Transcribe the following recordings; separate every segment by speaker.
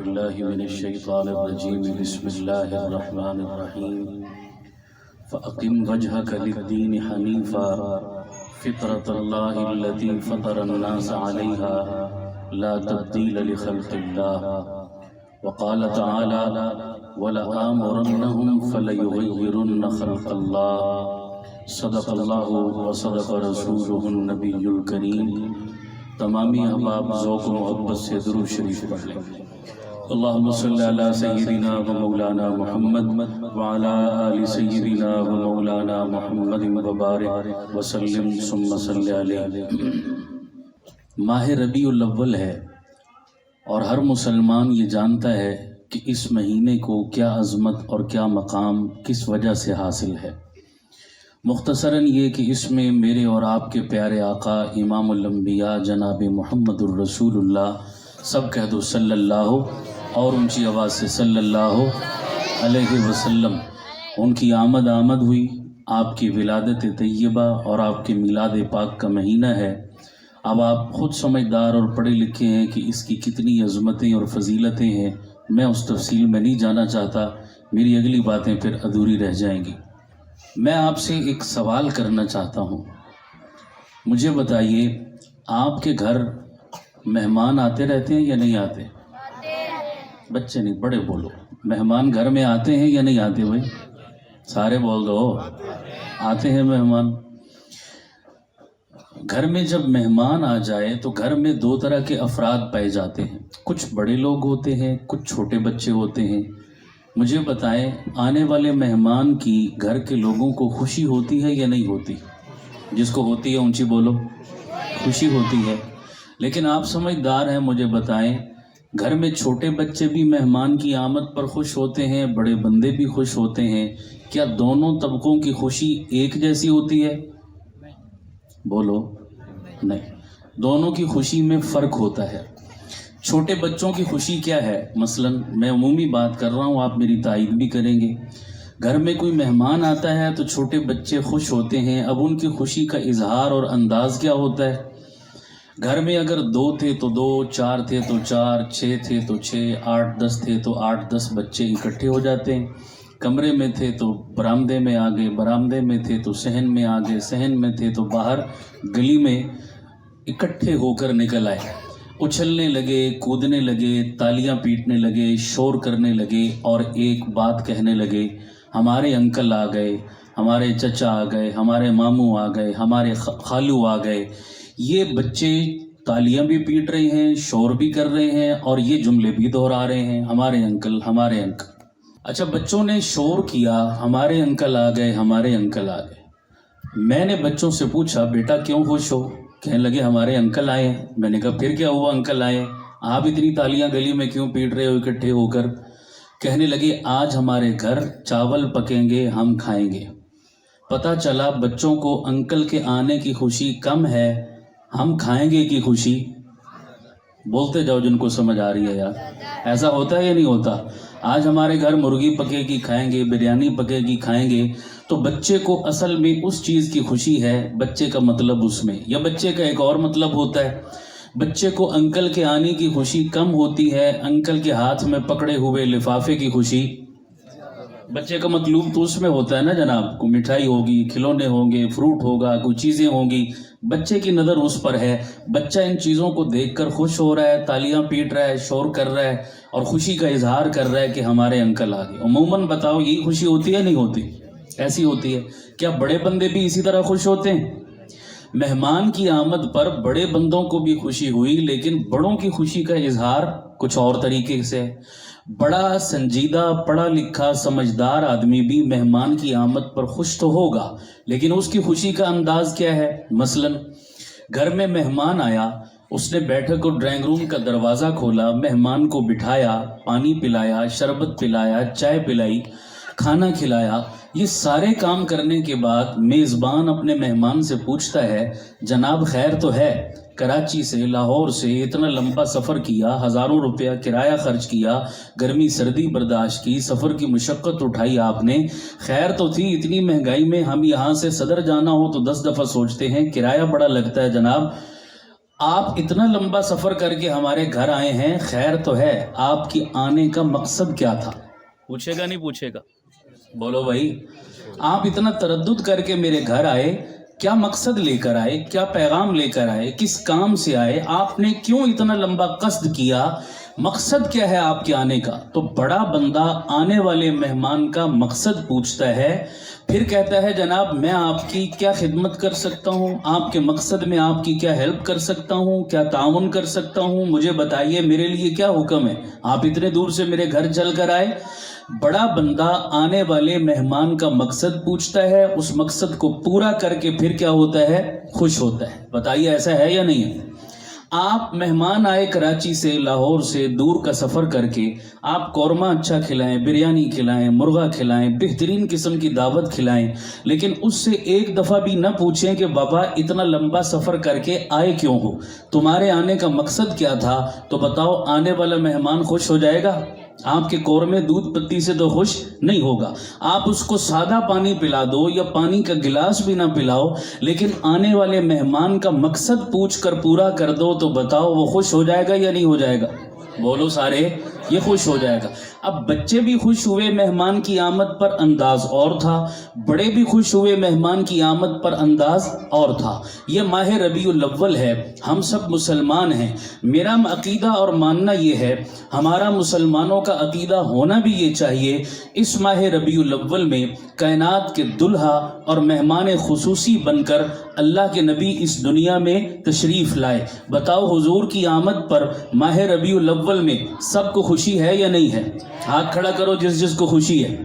Speaker 1: بالله من الشيطان الرجيم بسم الله الرحمن الرحيم فأقم وجهك للدين حنيفا فطرة الله التي فطر الناس عليها لا تبديل لخلق الله وقال تعالى ولآمرنهم فليغيرن خلق الله صدق الله وصدق رسوله النبي الكريم۔ تمامی احباب ذوق و محبت سے درود شریف پڑھ لیں۔ اللہم صلی علی سیدنا و مولانا محمد وعلی آل سیدنا و مولانا محمد وبارک وسلم ثم صلی علیہ۔ ماہ ربیع الاول ہے اور ہر مسلمان یہ جانتا ہے کہ اس مہینے کو کیا عظمت اور کیا مقام کس وجہ سے حاصل ہے۔ مختصراً یہ کہ اس میں میرے اور آپ کے پیارے آقا امام الانبیاء جناب محمد الرسول اللہ، سب کہہ دو صلی اللہ، اور اونچی آواز سے صلی اللہ علیہ وسلم، ان کی آمد ہوئی۔ آپ کی ولادت طیبہ اور آپ کے میلاد پاک کا مہینہ ہے۔ اب آپ خود سمجھدار اور پڑھے لکھے ہیں کہ اس کی کتنی عظمتیں اور فضیلتیں ہیں۔ میں اس تفصیل میں نہیں جانا چاہتا، میری اگلی باتیں پھر ادھوری رہ جائیں گی۔ میں آپ سے ایک سوال کرنا چاہتا ہوں، مجھے بتائیے آپ کے گھر مہمان آتے رہتے ہیں یا نہیں آتے؟ بچے نہیں، بڑے بولو، مہمان گھر میں آتے ہیں یا نہیں آتے؟ بھائی سارے بول دو، آتے ہیں مہمان۔ گھر میں جب مہمان آ جائے تو گھر میں دو طرح کے افراد پائے جاتے ہیں، کچھ بڑے لوگ ہوتے ہیں، کچھ چھوٹے بچے ہوتے ہیں۔ مجھے بتائیں آنے والے مہمان کی گھر کے لوگوں کو خوشی ہوتی ہے یا نہیں ہوتی؟ جس کو ہوتی ہے اونچی بولو، خوشی ہوتی ہے۔ لیکن آپ سمجھدار ہیں، مجھے بتائیں گھر میں چھوٹے بچے بھی مہمان کی آمد پر خوش ہوتے ہیں، بڑے بندے بھی خوش ہوتے ہیں، کیا دونوں طبقوں کی خوشی ایک جیسی ہوتی ہے؟ بولو نہیں، دونوں کی خوشی میں فرق ہوتا ہے۔ چھوٹے بچوں کی خوشی کیا ہے؟ مثلا میں عمومی بات کر رہا ہوں، آپ میری تائید بھی کریں گے۔ گھر میں کوئی مہمان آتا ہے تو چھوٹے بچے خوش ہوتے ہیں۔ اب ان کی خوشی کا اظہار اور انداز کیا ہوتا ہے؟ گھر میں اگر 2 تھے تو 2، 4 تھے تو 4، 6 تھے تو 6، 8، 10 تھے تو 8، 10 بچے اکٹھے ہو جاتے ہیں۔ کمرے میں تھے تو برآمدے میں آ گئے، برآمدے میں تھے تو صحن میں آ گئے، صحن میں تھے تو باہر گلی میں اکٹھے ہو کر نکل آئے، اچھلنے لگے، کودنے لگے، تالیاں پیٹنے لگے، شور کرنے لگے اور ایک بات کہنے لگے، ہمارے انکل آ گئے، ہمارے چچا آ گئے، ہمارے ماموں آ گئے، ہمارے خالو آ گئے۔ یہ بچے تالیاں بھی پیٹ رہے ہیں، شور بھی کر رہے ہیں اور یہ جملے بھی دہرا رہے ہیں، ہمارے انکل، ہمارے انکل۔ اچھا، بچوں نے شور کیا، ہمارے انکل آ گئے، ہمارے انکل آ گئے۔ میں نے بچوں سے پوچھا بیٹا کیوں خوش ہو؟ کہنے لگے ہمارے انکل آئے ہیں۔ میں نے کہا پھر کیا ہوا انکل آئے؟ آپ اتنی تالیاں گلی میں کیوں پیٹ رہے ہو اکٹھے ہو کر؟ کہنے لگے آج ہمارے گھر چاول پکیں گے، ہم کھائیں گے۔ پتہ چلا بچوں کو انکل کے آنے کی خوشی کم ہے، ہم کھائیں گے کی خوشی۔ بولتے جاؤ جن کو سمجھ آ رہی ہے یار، ایسا ہوتا ہے یا نہیں ہوتا؟ آج ہمارے گھر مرغی پکے گی کھائیں گے، بریانی پکے گی کھائیں گے۔ تو بچے کو اصل میں اس چیز کی خوشی ہے، بچے کا مطلب اس میں، یا بچے کا ایک اور مطلب ہوتا ہے، بچے کو انکل کے آنے کی خوشی کم ہوتی ہے، انکل کے ہاتھ میں پکڑے ہوئے لفافے کی خوشی۔ بچے کا مطلوب تو اس میں ہوتا ہے نا جناب، کوئی مٹھائی ہوگی، کھلونے ہوں گے، فروٹ ہوگا، کوئی چیزیں ہوں گی، بچے کی نظر اس پر ہے۔ بچہ ان چیزوں کو دیکھ کر خوش ہو رہا ہے، تالیاں پیٹ رہا ہے، شور کر رہا ہے اور خوشی کا اظہار کر رہا ہے کہ ہمارے انکل آ گئے۔ عموماً بتاؤ یہی خوشی ہوتی ہے نہیں ہوتی؟ ایسی ہوتی ہے۔ کیا بڑے بندے بھی اسی طرح خوش ہوتے ہیں؟ مہمان کی آمد پر بڑے بندوں کو بھی خوشی ہوئی، لیکن بڑوں کی خوشی کا اظہار کچھ اور طریقے سے ہے۔ بڑا سنجیدہ، پڑھا لکھا، سمجھدار آدمی بھی مہمان کی آمد پر خوش تو ہوگا، لیکن اس کی خوشی کا انداز کیا ہے؟ مثلا گھر میں مہمان آیا، اس نے بیٹھک اور ڈرائنگ روم کا دروازہ کھولا، مہمان کو بٹھایا، پانی پلایا، شربت پلایا، چائے پلائی، کھانا کھلایا۔ یہ سارے کام کرنے کے بعد میزبان اپنے مہمان سے پوچھتا ہے جناب خیر تو ہے؟ کراچی سے، لاہور سے اتنا لمبا سفر کیا، ہزاروں روپیہ کرایہ خرچ کیا، گرمی سردی برداشت کی، سفر کی مشقت اٹھائی آپ نے، خیر تو تھی؟ اتنی مہنگائی میں ہم یہاں سے صدر جانا ہو تو 10 دفعہ سوچتے ہیں، کرایہ بڑا لگتا ہے جناب، آپ اتنا لمبا سفر کر کے ہمارے گھر آئے ہیں، خیر تو ہے، آپ کی آنے کا مقصد کیا تھا؟ پوچھے گا نہیں پوچھے گا؟ بولو بھائی، آپ اتنا تردد کر کے میرے گھر آئے، کیا مقصد لے کر آئے؟ کیا پیغام لے کر آئے؟ کس کام سے آئے؟ آپ نے کیوں اتنا لمبا قصد کیا؟ مقصد کیا ہے آپ کے آنے کا؟ تو بڑا بندہ آنے والے مہمان کا مقصد پوچھتا ہے، پھر کہتا ہے جناب میں آپ کی کیا خدمت کر سکتا ہوں، آپ کے مقصد میں آپ کی کیا ہیلپ کر سکتا ہوں، کیا تعاون کر سکتا ہوں، مجھے بتائیے میرے لیے کیا حکم ہے؟ آپ اتنے دور سے میرے گھر چل کر آئے۔ بڑا بندہ آنے والے مہمان کا مقصد پوچھتا ہے، اس مقصد کو پورا کر کے پھر کیا ہوتا ہے؟ خوش ہوتا ہے۔ بتائیے ایسا ہے یا نہیں ہے؟ آپ مہمان آئے کراچی سے، لاہور سے، دور کا سفر کر کے، آپ قورمہ اچھا کھلائیں، بریانی کھلائیں، مرغا کھلائیں، بہترین قسم کی دعوت کھلائیں، لیکن اس سے ایک دفعہ بھی نہ پوچھیں کہ بابا اتنا لمبا سفر کر کے آئے کیوں ہو، تمہارے آنے کا مقصد کیا تھا؟ تو بتاؤ آنے والا مہمان خوش ہو جائے گا؟ آپ کے قورمے دودھ پتی سے تو خوش نہیں ہوگا۔ آپ اس کو سادہ پانی پلا دو یا پانی کا گلاس بھی نہ پلاؤ، لیکن آنے والے مہمان کا مقصد پوچھ کر پورا کر دو تو بتاؤ وہ خوش ہو جائے گا یا نہیں ہو جائے گا؟ بولو سارے، یہ خوش ہو جائے گا۔ اب بچے بھی خوش ہوئے مہمان کی آمد پر، انداز اور تھا، بڑے بھی خوش ہوئے مہمان کی آمد پر، انداز اور تھا۔ یہ ماہ ربیع الاول ہے، ہم سب مسلمان ہیں۔ میرا عقیدہ اور ماننا یہ ہے، ہمارا مسلمانوں کا عقیدہ ہونا بھی یہ چاہیے، اس ماہ ربیع الاول میں کائنات کے دلہا اور مہمان خصوصی بن کر اللہ کے نبی اس دنیا میں تشریف لائے۔ بتاؤ حضور کی آمد پر ماہ ربیع الاول میں سب کو خوشی ہے یا نہیں ہے؟ ہاتھ کھڑا کرو جس جس کو خوشی ہے۔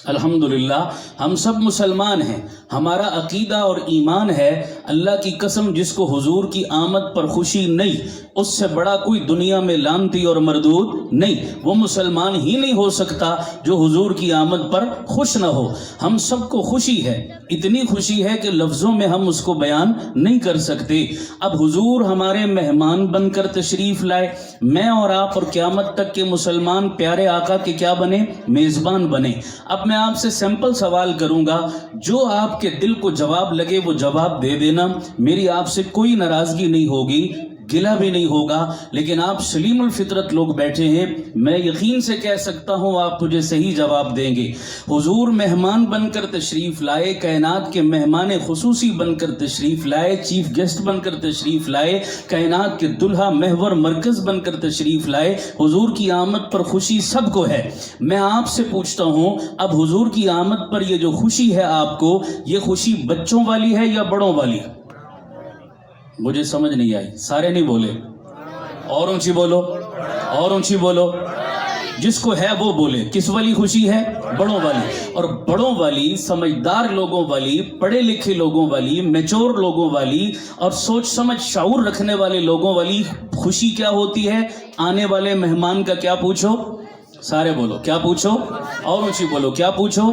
Speaker 1: الحمدللہ ہم سب مسلمان ہیں، ہمارا عقیدہ اور ایمان ہے، اللہ کی قسم جس کو حضور کی آمد پر خوشی نہیں، اس سے بڑا کوئی دنیا میں لعنتی اور مردود نہیں، وہ مسلمان ہی نہیں ہو سکتا جو حضور کی آمد پر خوش نہ ہو۔ ہم سب کو خوشی ہے، اتنی خوشی ہے کہ لفظوں میں ہم اس کو بیان نہیں کر سکتے۔ اب حضور ہمارے مہمان بن کر تشریف لائے، میں اور آپ اور قیامت تک کے مسلمان پیارے آقا کے کیا بنے؟ میزبان بنے۔ اب میں آپ سے سمپل سوال کروں گا، جو آپ کے دل کو جواب لگے وہ جواب دے دینا، میری آپ سے کوئی ناراضگی نہیں ہوگی، گلہ بھی نہیں ہوگا، لیکن آپ سلیم الفطرت لوگ بیٹھے ہیں، میں یقین سے کہہ سکتا ہوں آپ مجھے صحیح جواب دیں گے۔ حضور مہمان بن کر تشریف لائے، کائنات کے مہمان خصوصی بن کر تشریف لائے، چیف گیسٹ بن کر تشریف لائے، کائنات کے دلہا محور مرکز بن کر تشریف لائے۔ حضور کی آمد پر خوشی سب کو ہے۔ میں آپ سے پوچھتا ہوں، اب حضور کی آمد پر یہ جو خوشی ہے آپ کو، یہ خوشی بچوں والی ہے یا بڑوں والی ہے؟ مجھے سمجھ نہیں آئی، سارے نہیں بولے، اور اونچی بولو، اور اونچی بولو، جس کو ہے وہ بولے۔ کس والی خوشی ہے؟ بڑوں والی۔ اور بڑوں والی، سمجھدار لوگوں والی، پڑھے لکھے لوگوں والی، میچور لوگوں والی اور سوچ سمجھ شعور رکھنے والے لوگوں والی خوشی کیا ہوتی ہے؟ آنے والے مہمان کا کیا پوچھو؟ سارے بولو، کیا پوچھو؟ اور اونچی بولو، کیا پوچھو؟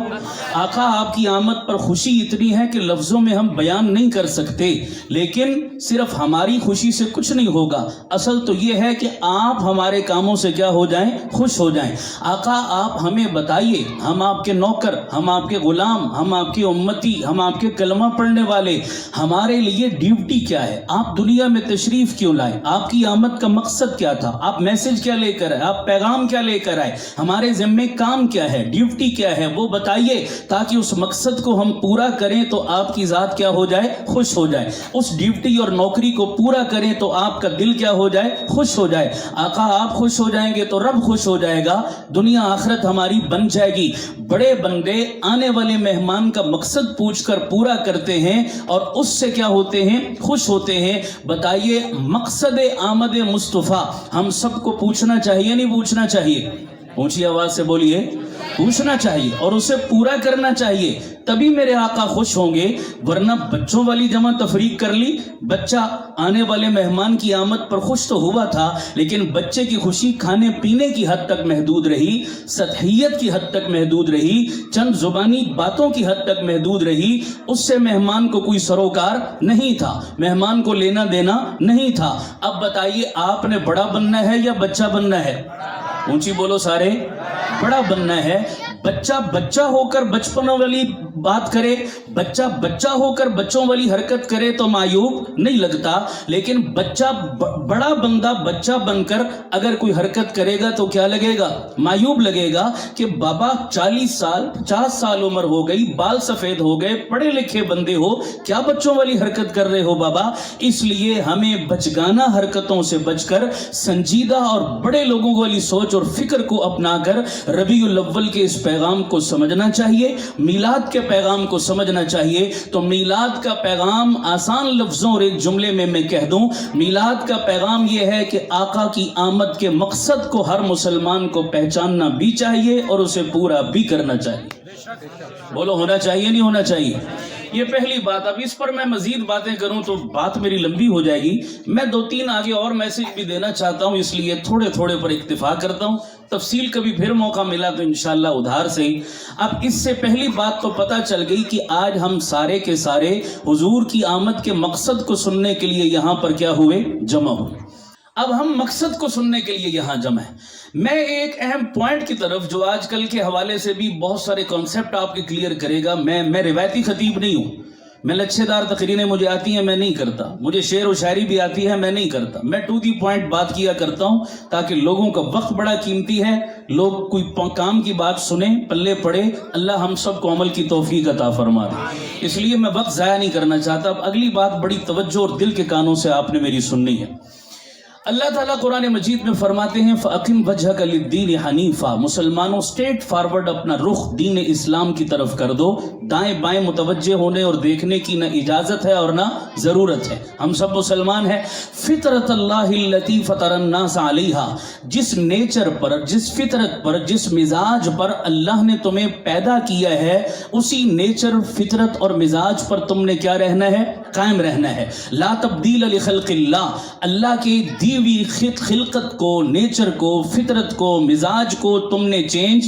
Speaker 1: آقا آپ کی آمد پر خوشی اتنی ہے کہ لفظوں میں ہم بیان نہیں کر سکتے، لیکن صرف ہماری خوشی سے کچھ نہیں ہوگا، اصل تو یہ ہے کہ آپ ہمارے کاموں سے کیا ہو جائیں؟ خوش ہو جائیں۔ آقا آپ ہمیں بتائیے، ہم آپ کے نوکر، ہم آپ کے غلام، ہم آپ کی امتی، ہم آپ کے کلمہ پڑھنے والے، ہمارے لیے ڈیوٹی کیا ہے؟ آپ دنیا میں تشریف کیوں لائے؟ آپ کی آمد کا مقصد کیا تھا؟ آپ میسج کیا لے کر آئے؟ آپ پیغام کیا لے کر آئے؟ ہمارے ذمے کام کیا ہے؟ ڈیوٹی کیا ہے؟ وہ بتائیے، تاکہ اس مقصد کو ہم پورا کریں تو آپ کی ذات کیا ہو جائے؟ خوش ہو جائے۔ اس ڈیوٹی اور نوکری کو پورا کریں تو آپ کا دل کیا ہو جائے؟ خوش ہو جائے۔ آقا آپ خوش ہو جائیں گے تو رب خوش ہو جائے گا، دنیا آخرت ہماری بن جائے گی۔ بڑے بندے آنے والے مہمان کا مقصد پوچھ کر پورا کرتے ہیں اور اس سے کیا ہوتے ہیں؟ خوش ہوتے ہیں۔ بتائیے، مقصد آمد مصطفیٰ ہم سب کو پوچھنا چاہیے نہیں پوچھنا چاہیے؟ اونچی آواز سے بولیے، پوچھنا چاہیے اور اسے پورا کرنا چاہیے، تبھی میرے آقا خوش ہوں گے۔ ورنہ بچوں والی جمع تفریق کر لی، بچہ آنے والے مہمان کی آمد پر خوش تو ہوا تھا، لیکن بچے کی خوشی کھانے پینے کی حد تک محدود رہی، سطحیت کی حد تک محدود رہی، چند زبانی باتوں کی حد تک محدود رہی، اس سے مہمان کو کوئی سروکار نہیں تھا، مہمان کو لینا دینا نہیں تھا۔ اب بتائیے، آپ نے بڑا بننا ہے یا بچہ بننا ہے؟ اونچی بولو سارے، بڑا بننا ہے۔ بچہ بچہ ہو کر بچپن والی بات کرے, بچہ بچہ ہو کر بچوں والی حرکت کرے تو معیوب نہیں لگتا, لیکن بچہ بڑا بندہ بچہ بن کر اگر کوئی حرکت کرے گا تو کیا لگے گا؟ معیوب لگے گا کہ بابا 40 سال 50 سال عمر ہو گئی, بال سفید ہو گئے, پڑھے لکھے بندے ہو, کیا بچوں والی حرکت کر رہے ہو بابا؟ اس لیے ہمیں بچگانہ حرکتوں سے بچ کر سنجیدہ اور بڑے لوگوں والی سوچ اور فکر کو اپنا کر ربیع الاول کے اس پیغام کو سمجھنا چاہیے, میلاد کے پیغام کو سمجھنا چاہیے. تو میلاد کا پیغام آسان لفظوں اور ایک جملے میں کہہ دوں, میلاد کا پیغام یہ ہے کہ آقا کی آمد کے مقصد کو ہر مسلمان کو پہچاننا بھی چاہیے اور اسے پورا بھی کرنا چاہیے. بولو ہونا چاہیے نہیں ہونا چاہیے؟ یہ پہلی بات. اب اس پر میں مزید باتیں کروں تو بات میری لمبی ہو جائے گی. میں 2-3 آگے اور میسج بھی دینا چاہتا ہوں, اس لیے تھوڑے تھوڑے پر اکتفا کرتا ہوں. تفصیل کبھی پھر موقع ملا تو انشاءاللہ ادھار سے ہی. اب اس سے پہلی بات تو پتہ چل گئی کہ آج ہم سارے کے سارے حضور کی آمد کے مقصد کو سننے کے لیے یہاں پر کیا ہوئے؟ جمع ہوئے. اب ہم مقصد کو سننے کے لیے یہاں جمع ہیں. میں ایک اہم پوائنٹ کی طرف جو آج کل کے حوالے سے بھی بہت سارے کانسیپٹ آپ کے کلیئر کرے گا. میں روایتی خطیب نہیں ہوں, میں لچھے دار تقریریں مجھے آتی ہیں میں نہیں کرتا, مجھے شعر و شاعری بھی آتی ہے میں نہیں کرتا. میں ٹو دی پوائنٹ بات کیا کرتا ہوں تاکہ لوگوں کا وقت بڑا قیمتی ہے, لوگ کوئی کام کی بات سنیں, پلے پڑے, اللہ ہم سب کو عمل کی توفیق عطا فرما دے. اس لیے میں وقت ضائع نہیں کرنا چاہتا. اب اگلی بات بڑی توجہ اور دل کے کانوں سے آپ نے میری سننی ہے. اللہ تعالیٰ قرآن مجید میں فرماتے ہیں فَأَقِمْ وَجْهَكَ لِلدِّينِ حَنِيفًا, مسلمانوں اسٹیٹ فارورڈ اپنا رخ دین اسلام کی طرف کر دو. دائیں بائیں متوجہ ہونے اور دیکھنے کی نہ اجازت ہے اور نہ ضرورت ہے, ہم سب مسلمان ہیں. فطرت اللہ التی فطر الناس علیہا, جس نیچر پر, جس فطرت پر, جس مزاج پر اللہ نے تمہیں پیدا کیا ہے اسی نیچر, فطرت اور مزاج پر تم نے کیا رہنا ہے؟ قائم رہنا ہے. لا تبدیل لخلق اللہ, اللہ کی دی ہوئی خلقت کو, نیچر کو, فطرت کو, مزاج کو تم نے چینج,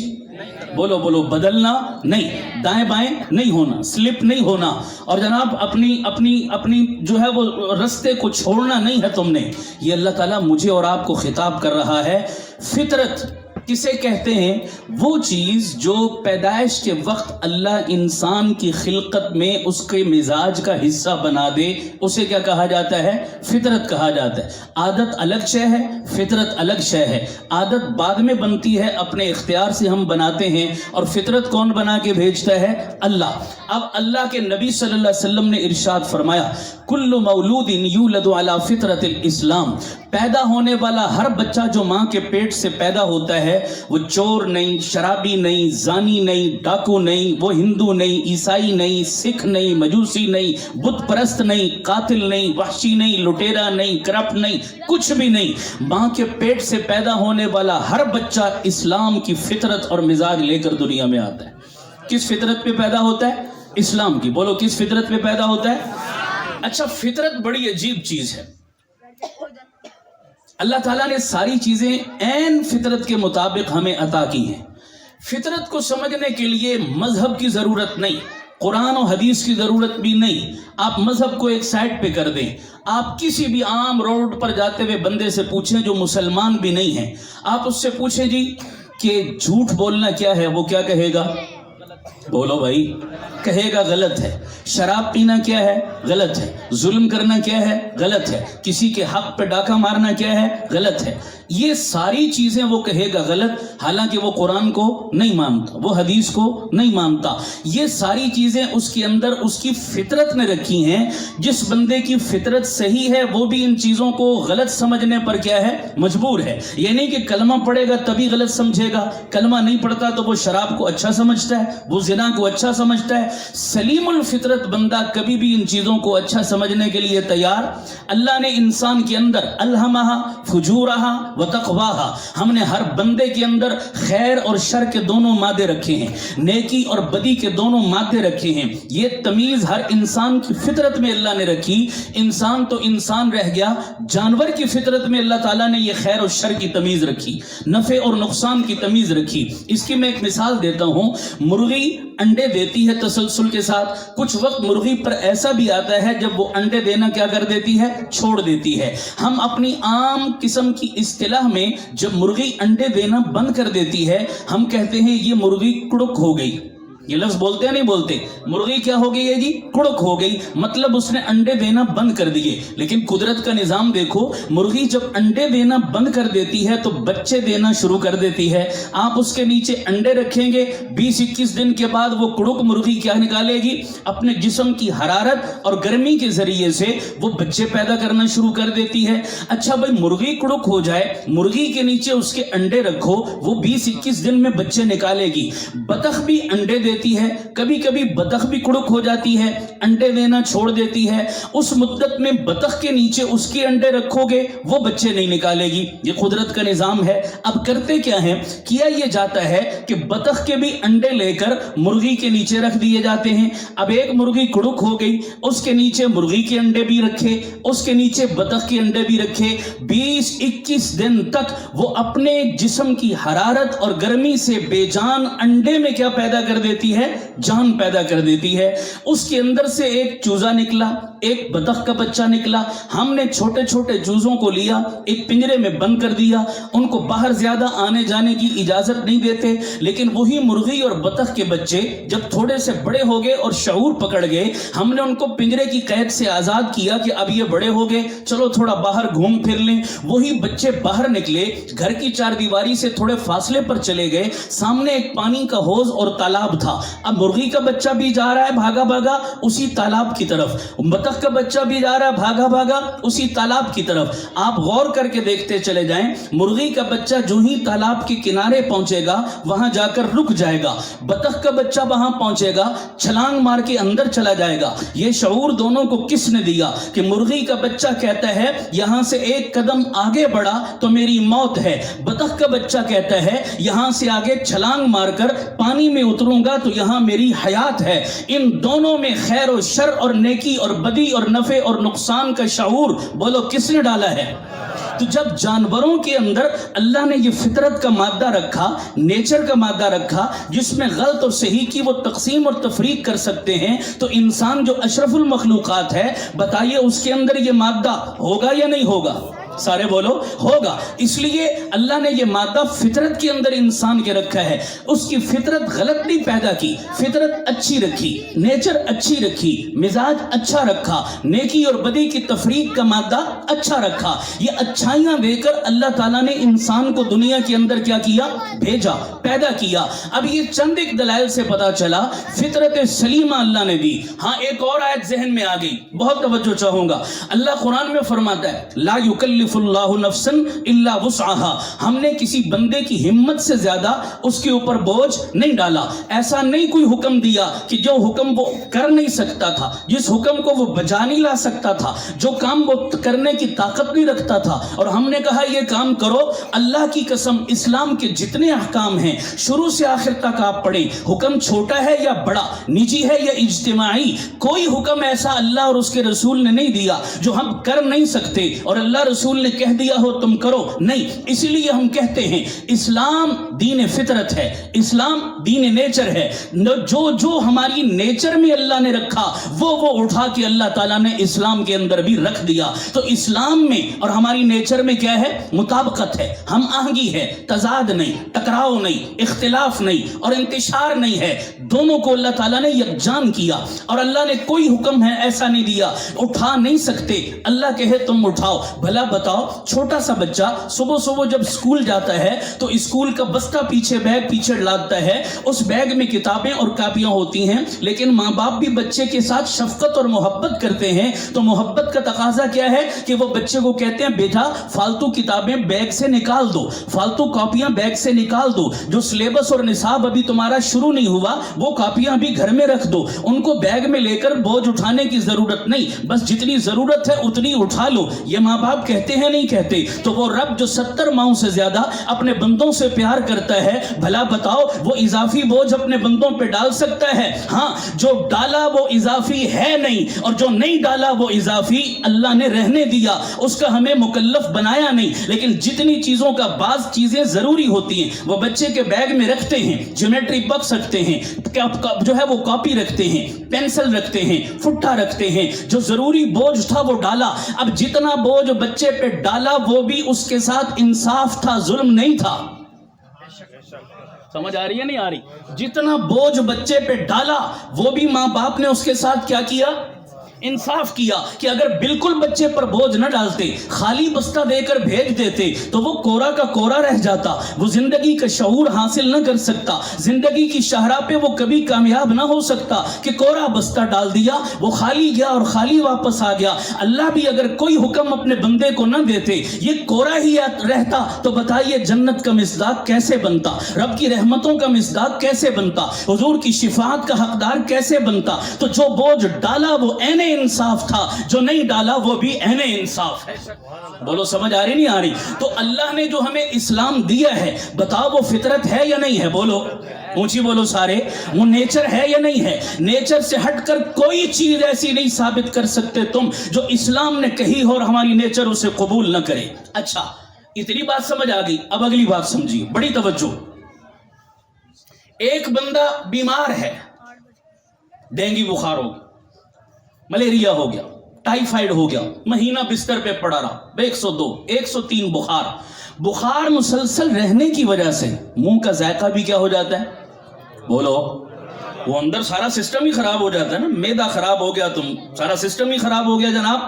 Speaker 1: بولو بولو, بدلنا نہیں, دائیں بائیں نہیں ہونا, سلپ نہیں ہونا, اور جناب اپنی جو ہے وہ رستے کو چھوڑنا نہیں ہے تم نے. یہ اللہ تعالیٰ مجھے اور آپ کو خطاب کر رہا ہے. فطرت کسے کہتے ہیں؟ وہ چیز جو پیدائش کے وقت اللہ انسان کی خلقت میں اس کے مزاج کا حصہ بنا دے, اسے کیا کہا جاتا ہے؟ فطرت کہا جاتا ہے. عادت الگ شے ہے, فطرت الگ شے ہے. عادت بعد میں بنتی ہے, اپنے اختیار سے ہم بناتے ہیں, اور فطرت کون بنا کے بھیجتا ہے؟ اللہ. اب اللہ کے نبی صلی اللہ علیہ وسلم نے ارشاد فرمایا کل مولود یولد علی فطرت الاسلام, پیدا ہونے والا ہر بچہ جو ماں کے پیٹ سے پیدا ہوتا ہے وہ چور نہیں, شرابی نہیں, زانی نہیں, ڈاکو نہیں, وہ ہندو نہیں, عیسائی نہیں, سکھ نہیں, مجوسی نہیں, بت پرست نہیں, قاتل نہیں, وحشی نہیں, لٹیرا نہیں, کرپٹ نہیں, کچھ بھی نہیں. ماں کے پیٹ سے پیدا ہونے والا ہر بچہ اسلام کی فطرت اور مزاج لے کر دنیا میں آتا ہے. کس فطرت پہ پیدا ہوتا ہے؟ اسلام کی. بولو کس فطرت پہ پیدا ہوتا ہے؟ اچھا, فطرت بڑی عجیب چیز ہے. اللہ تعالیٰ نے ساری چیزیں عین فطرت کے مطابق ہمیں عطا کی ہیں. فطرت کو سمجھنے کے لیے مذہب کی ضرورت نہیں, قرآن و حدیث کی ضرورت بھی نہیں. آپ مذہب کو ایک سائڈ پہ کر دیں, آپ کسی بھی عام روڈ پر جاتے ہوئے بندے سے پوچھیں جو مسلمان بھی نہیں ہے, آپ اس سے پوچھیں جی کہ جھوٹ بولنا کیا ہے, وہ کیا کہے گا؟ بولو بھائی, کہے گا غلط ہے. شراب پینا کیا ہے؟ غلط ہے. ظلم کرنا کیا ہے؟ غلط ہے. کسی کے حق پہ ڈاکہ مارنا کیا ہے؟ غلط ہے. یہ ساری چیزیں وہ کہے گا غلط, حالانکہ وہ قرآن کو نہیں مانتا, وہ حدیث کو نہیں مانتا. یہ ساری چیزیں اس کے اندر اس کی فطرت نے رکھی ہیں. جس بندے کی فطرت صحیح ہے وہ بھی ان چیزوں کو غلط سمجھنے پر کیا ہے؟ مجبور ہے. یہ نہیں کہ کلمہ پڑھے گا تبھی غلط سمجھے گا, کلمہ نہیں پڑھتا تو وہ شراب کو اچھا سمجھتا ہے, وہ زنا کو اچھا سمجھتا ہے. سلیم الفطرت بندہ کبھی بھی ان چیزوں کو اچھا سمجھنے کے لیے تیار. اللہ نے انسان کے اندر الہمہا فجورہا و تقواہا, ہم نے ہر بندے کے اندر خیر اور شر کے دونوں مادے رکھے ہیں, نیکی اور بدی کے دونوں مادے رکھے ہیں. یہ تمیز ہر انسان کی فطرت میں اللہ نے رکھی. انسان تو انسان رہ گیا, جانور کی فطرت میں اللہ تعالیٰ نے یہ خیر اور شر کی تمیز رکھی, نفع اور نقصان کی تمیز رکھی. اس کی میں ایک مثال دیتا ہوں. مرغی انڈے دیتی ہے تسلسل کے ساتھ, کچھ وقت مرغی پر ایسا بھی آتا ہے جب وہ انڈے دینا کیا کر دیتی ہے؟ چھوڑ دیتی ہے. ہم اپنی عام قسم کی اصطلاح میں جب مرغی انڈے دینا بند کر دیتی ہے ہم کہتے ہیں یہ مرغی کڑک ہو گئی. یہ لفظ بولتے ہیں نہیں بولتے؟ مرغی کیا ہو گئی ہے جی؟ کڑک ہو گئی، مطلب اس نے انڈے دینا بند کر دیے۔ لیکن قدرت کا نظام دیکھو، مرغی جب انڈے دینا بند کر دیتی ہے تو بچے دینا شروع کر دیتی ہے۔ آپ اس کے نیچے انڈے رکھیں گے، 20-21 دن کے بعد وہ کڑک مرغی کیا نکالے گی؟ اپنے جسم کی حرارت اور گرمی کے ذریعے سے وہ بچے پیدا کرنا شروع کر دیتی ہے۔ اچھا بھائی، مرغی کڑک ہو جائے، مرغی کے نیچے اس کے انڈے رکھو، وہ 20-21 دن میں بچے نکالے گی۔ بطخ بھی انڈے دیتی ہے، کبھی کبھی بطخ بھی کڑک ہو جاتی ہے، انڈے دینا چھوڑ دیتی ہے۔ اس مدت میں بطخ کے نیچے اس کے انڈے رکھو گے، وہ بچے نہیں نکالے گی۔ یہ قدرت کا نظام ہے۔ اب کرتے کیا ہیں؟ کیا یہ جاتا ہے کہ بطخ کے بھی انڈے لے کر مرغی کے نیچے رکھ دیے جاتے ہیں۔ اب ایک مرغی کڑک ہو گئی، اس کے نیچے مرغی کے انڈے بھی رکھے، اس کے نیچے بطخ کے انڈے بھی رکھے، 20-21 دن تک وہ اپنے جسم کی حرارت اور گرمی سے بے جان انڈے میں کیا پیدا کر دیتی ہے؟ جان پیدا کر دیتی ہے۔ اس کے اندر سے ایک چوزا نکلا، ایک بطخ کا بچہ نکلا۔ ہم نے چھوٹے چھوٹے چوزوں کو لیا، ایک پنجرے میں بند کر دیا، ان کو باہر زیادہ آنے جانے کی اجازت نہیں دیتے۔ لیکن وہی مرغی اور بطخ کے بچے جب تھوڑے سے بڑے ہو گئے اور شعور پکڑ گئے، ہم نے ان کو پنجرے کی قید سے آزاد کیا کہ اب یہ بڑے ہو گئے، چلو تھوڑا باہر گھوم پھر لیں۔ وہی بچے باہر نکلے، گھر کی چار دیواری سے تھوڑے فاصلے پر چلے گئے، سامنے ایک پانی کا حوض اور تالاب تھا۔ اب مرغی کا بچہ بھی جا رہا ہے بھاگا بھاگا اسی تالاب کی طرف، بطخ کا بچہ بھی جا رہا ہے بھاگا بھاگا اسی تالاب کی طرف۔ آپ غور کر کے دیکھتے چلے جائیں، مرغی کا بچہ جو ہی تالاب کے کنارے پہنچے گا وہاں جا کر رک جائے گا، بطخ کا بچہ وہاں پہنچے گا چھلانگ مار کے اندر چلا جائے گا۔ یہ شعور دونوں کو کس نے دیا کہ مرغی کا بچہ کہتا ہے یہاں سے ایک قدم آگے بڑھا تو میری موت ہے، بطخ کا بچہ کہتا ہے یہاں سے آگے چھلانگ مار کر پانی میں اتروں گا تو یہاں میری حیات ہے۔ ان دونوں میں خیر و شر اور نیکی اور بدی اور نفع اور نقصان کا شعور بولو کس نے ڈالا ہے؟ تو جب جانوروں کے اندر اللہ نے یہ فطرت کا مادہ رکھا، نیچر کا مادہ رکھا، جس میں غلط اور صحیح کی وہ تقسیم اور تفریق کر سکتے ہیں، تو انسان جو اشرف المخلوقات ہے، بتائیے اس کے اندر یہ مادہ ہوگا یا نہیں ہوگا؟ سارے بولو ہوگا۔ اس لیے اللہ نے یہ مادہ فطرت کے اندر انسان کے رکھا ہے۔ اس کی فطرت غلط نہیں پیدا کی، فطرت اچھی رکھی، نیچر اچھی رکھی، مزاج اچھا رکھا، نیکی اور بدی کی تفریق کا مادہ اچھا رکھا۔ یہ اچھائیاں دے کر اللہ تعالیٰ نے انسان کو دنیا کے اندر کیا کیا؟ بھیجا، پیدا کیا۔ اب یہ چند ایک دلائل سے پتا چلا فطرت سلیمہ اللہ نے دی۔ ہاں ایک اور آیت ذہن میں آ گئی، بہت توجہ چاہوں گا۔ اللہ قرآن میں فرماتا ہے لا یکلف اللہ نفسا الا وسعها، ہم نے کسی بندے کی ہمت سے زیادہ اس کے اوپر بوجھ نہیں ڈالا۔ ایسا نہیں کوئی حکم دیا کہ جو حکم وہ کر نہیں سکتا تھا، جس حکم کو وہ بجا نہیں لا سکتا تھا، جو کام وہ کرنے کی طاقت نہیں رکھتا تھا، اور ہم نے کہا یہ کام کرو۔ اللہ کی قسم اسلام کے جتنے احکام ہیں شروع سے آخر تک آپ پڑھیں، حکم چھوٹا ہے یا بڑا، نجی ہے یا اجتماعی، کوئی حکم ایسا اللہ اور اس کے رسول نے نہیں دیا جو ہم کر نہیں سکتے اور اللہ رسول نے کہہ دیا ہو تم کرو نہیں۔ اسی لیے ہم کہتے ہیں اسلام دین فطرت ہے، اسلام دین نیچر ہے۔ جو ہماری نیچر میں اللہ نے رکھا وہ اٹھا کے اللہ تعالیٰ نے اسلام کے اندر بھی رکھ دیا۔ تو اسلام میں اور ہماری نیچر میں کیا ہے؟ مطابقت ہے، ہم آہنگی ہے، تضاد نہیں، ٹکراؤ نہیں، اختلاف نہیں اور انتشار نہیں ہے۔ دونوں کو اللہ تعالیٰ نے یکجان کیا، اور اللہ نے کوئی حکم ہے ایسا نہیں دیا اٹھا نہیں سکتے، اللہ کہے تم اٹھاؤ۔ بھلا بتاؤ، چھوٹا سا بچہ صبح صبح جب اسکول جاتا ہے تو اسکول کا بستہ پیچھے بیگ پیچھے لاتا ہے، اس بیگ میں کتابیں اور کاپیاں ہوتی ہیں، لیکن ماں باپ بھی بچے کے ساتھ شفقت اور محبت کرتے ہیں۔ تو محبت کا تقاضا کیا ہے کہ وہ بچے کو کہتے ہیں بیٹا فالتو کتابیں بیگ سے نکال دو، فالتو کاپیاں بیگ سے نکال دو، جو سلیبس اور نصاب ابھی تمہارا شروع نہیں ہوا وہ کاپیاں بھی گھر میں رکھ دو، ان کو بیگ میں لے کر بوجھ اٹھانے کی ضرورت نہیں، بس جتنی ضرورت ہے اتنی اٹھا لو۔ یہ ماں باپ کہتے ہیں نہیں کہتے؟ تو وہ رب جو 70 ماؤں سے زیادہ اپنے بندوں سے پیار کرتا ہے، بھلا بتاؤ وہ اضافی بوجھ اپنے بندوں پہ ڈال سکتا ہے؟ ہاں، جو ڈالا وہ اضافی ہے نہیں، اور جو نہیں ڈالا وہ اضافی اللہ نے رہنے دیا، اس کا ہمیں مکلف بنایا نہیں۔ لیکن جتنی چیزوں کا بعض چیزیں ضروری ہوتی ہیں وہ بچے کے بیگ میں رکھتے ہیں، جیومیٹری باکس رکھتے ہیں، جو ہے وہ کاپی رکھتے ہیں، پینسل رکھتے ہیں، پھٹا رکھتے ہیں، جو ضروری بوجھ تھا وہ ڈالا۔ اب جتنا بوجھ بچے پہ ڈالا وہ بھی اس کے ساتھ انصاف تھا، ظلم نہیں تھا۔
Speaker 2: سمجھ آ رہی ہے نہیں آ رہی؟ جتنا بوجھ بچے پہ ڈالا وہ بھی ماں باپ نے اس کے ساتھ کیا کیا؟ انصاف کیا کہ اگر بالکل بچے پر بوجھ نہ ڈالتے، خالی بستہ دے کر بھیج دیتے تو وہ کورا کا کورا رہ جاتا، وہ زندگی کا شعور حاصل نہ کر سکتا، زندگی کی شاہراہ پہ وہ کبھی کامیاب نہ ہو سکتا کہ کورا بستہ ڈال دیا، وہ خالی گیا اور خالی واپس آ گیا۔ اللہ بھی اگر کوئی حکم اپنے بندے کو نہ دیتے، یہ کورا ہی رہتا، تو بتائیے جنت کا مصداق کیسے بنتا، رب کی رحمتوں کا مصداق کیسے بنتا، حضور کی شفاعت کا حقدار کیسے بنتا؟ تو جو بوجھ ڈالا وہ عین انصاف تھا، جو نہیں ڈالا وہ بھی عین انصاف ہے۔ بولو سمجھ آ رہی نہیں آ رہی؟ تو اللہ نے جو ہمیں اسلام دیا ہے، بتاؤ وہ فطرت ہے یا نہیں ہے؟ بولو اونچی بولو سارے، وہ نیچر ہے یا نہیں ہے؟ نیچر سے ہٹ کر کوئی چیز ایسی نہیں ثابت کر سکتے تم جو اسلام نے کہی ہو اور ہماری نیچر اسے قبول نہ کرے۔ اچھا، اتنی بات سمجھ آ گئی، اب اگلی بات سمجھیے، بڑی توجہ۔ ایک بندہ بیمار ہے، ڈینگی بخار ہو گیا، ملیریا ہو گیا، ٹائیفائیڈ ہو گیا، مہینہ بستر پہ پڑا رہا، 102 103 بخار مسلسل رہنے کی وجہ سے منہ کا ذائقہ بھی کیا ہو جاتا ہے؟ بولو، وہ اندر سارا سسٹم ہی خراب ہو جاتا ہے نا، معدہ خراب ہو گیا، تم سارا سسٹم ہی خراب ہو گیا جناب۔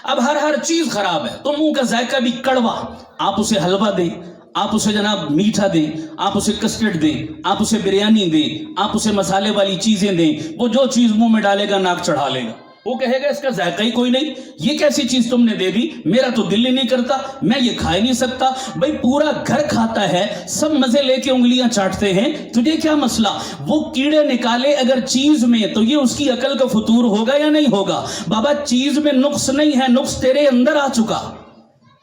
Speaker 2: اب ہر چیز خراب ہے تو منہ کا ذائقہ بھی کڑوا، آپ اسے حلوہ دیں، آپ اسے جناب میٹھا دیں، آپ اسے کسٹرڈ دیں، آپ اسے بریانی دیں، آپ اسے مسالے والی چیزیں دیں، وہ جو چیز منہ میں ڈالے گا ناک چڑھا لے گا، وہ کہے گا اس کا ذائقہ ہی کوئی نہیں، یہ کیسی چیز تم نے دے دی، میرا تو دل ہی نہیں کرتا، میں یہ کھا ہی نہیں سکتا۔ بھائی پورا گھر کھاتا ہے، سب مزے لے کے انگلیاں چاٹتے ہیں، تجھے کیا مسئلہ؟ وہ کیڑے نکالے اگر چیز میں تو یہ اس کی عقل کا فطور ہوگا یا نہیں ہوگا؟ بابا چیز میں نقص نہیں ہے، نقص تیرے اندر آ چکا۔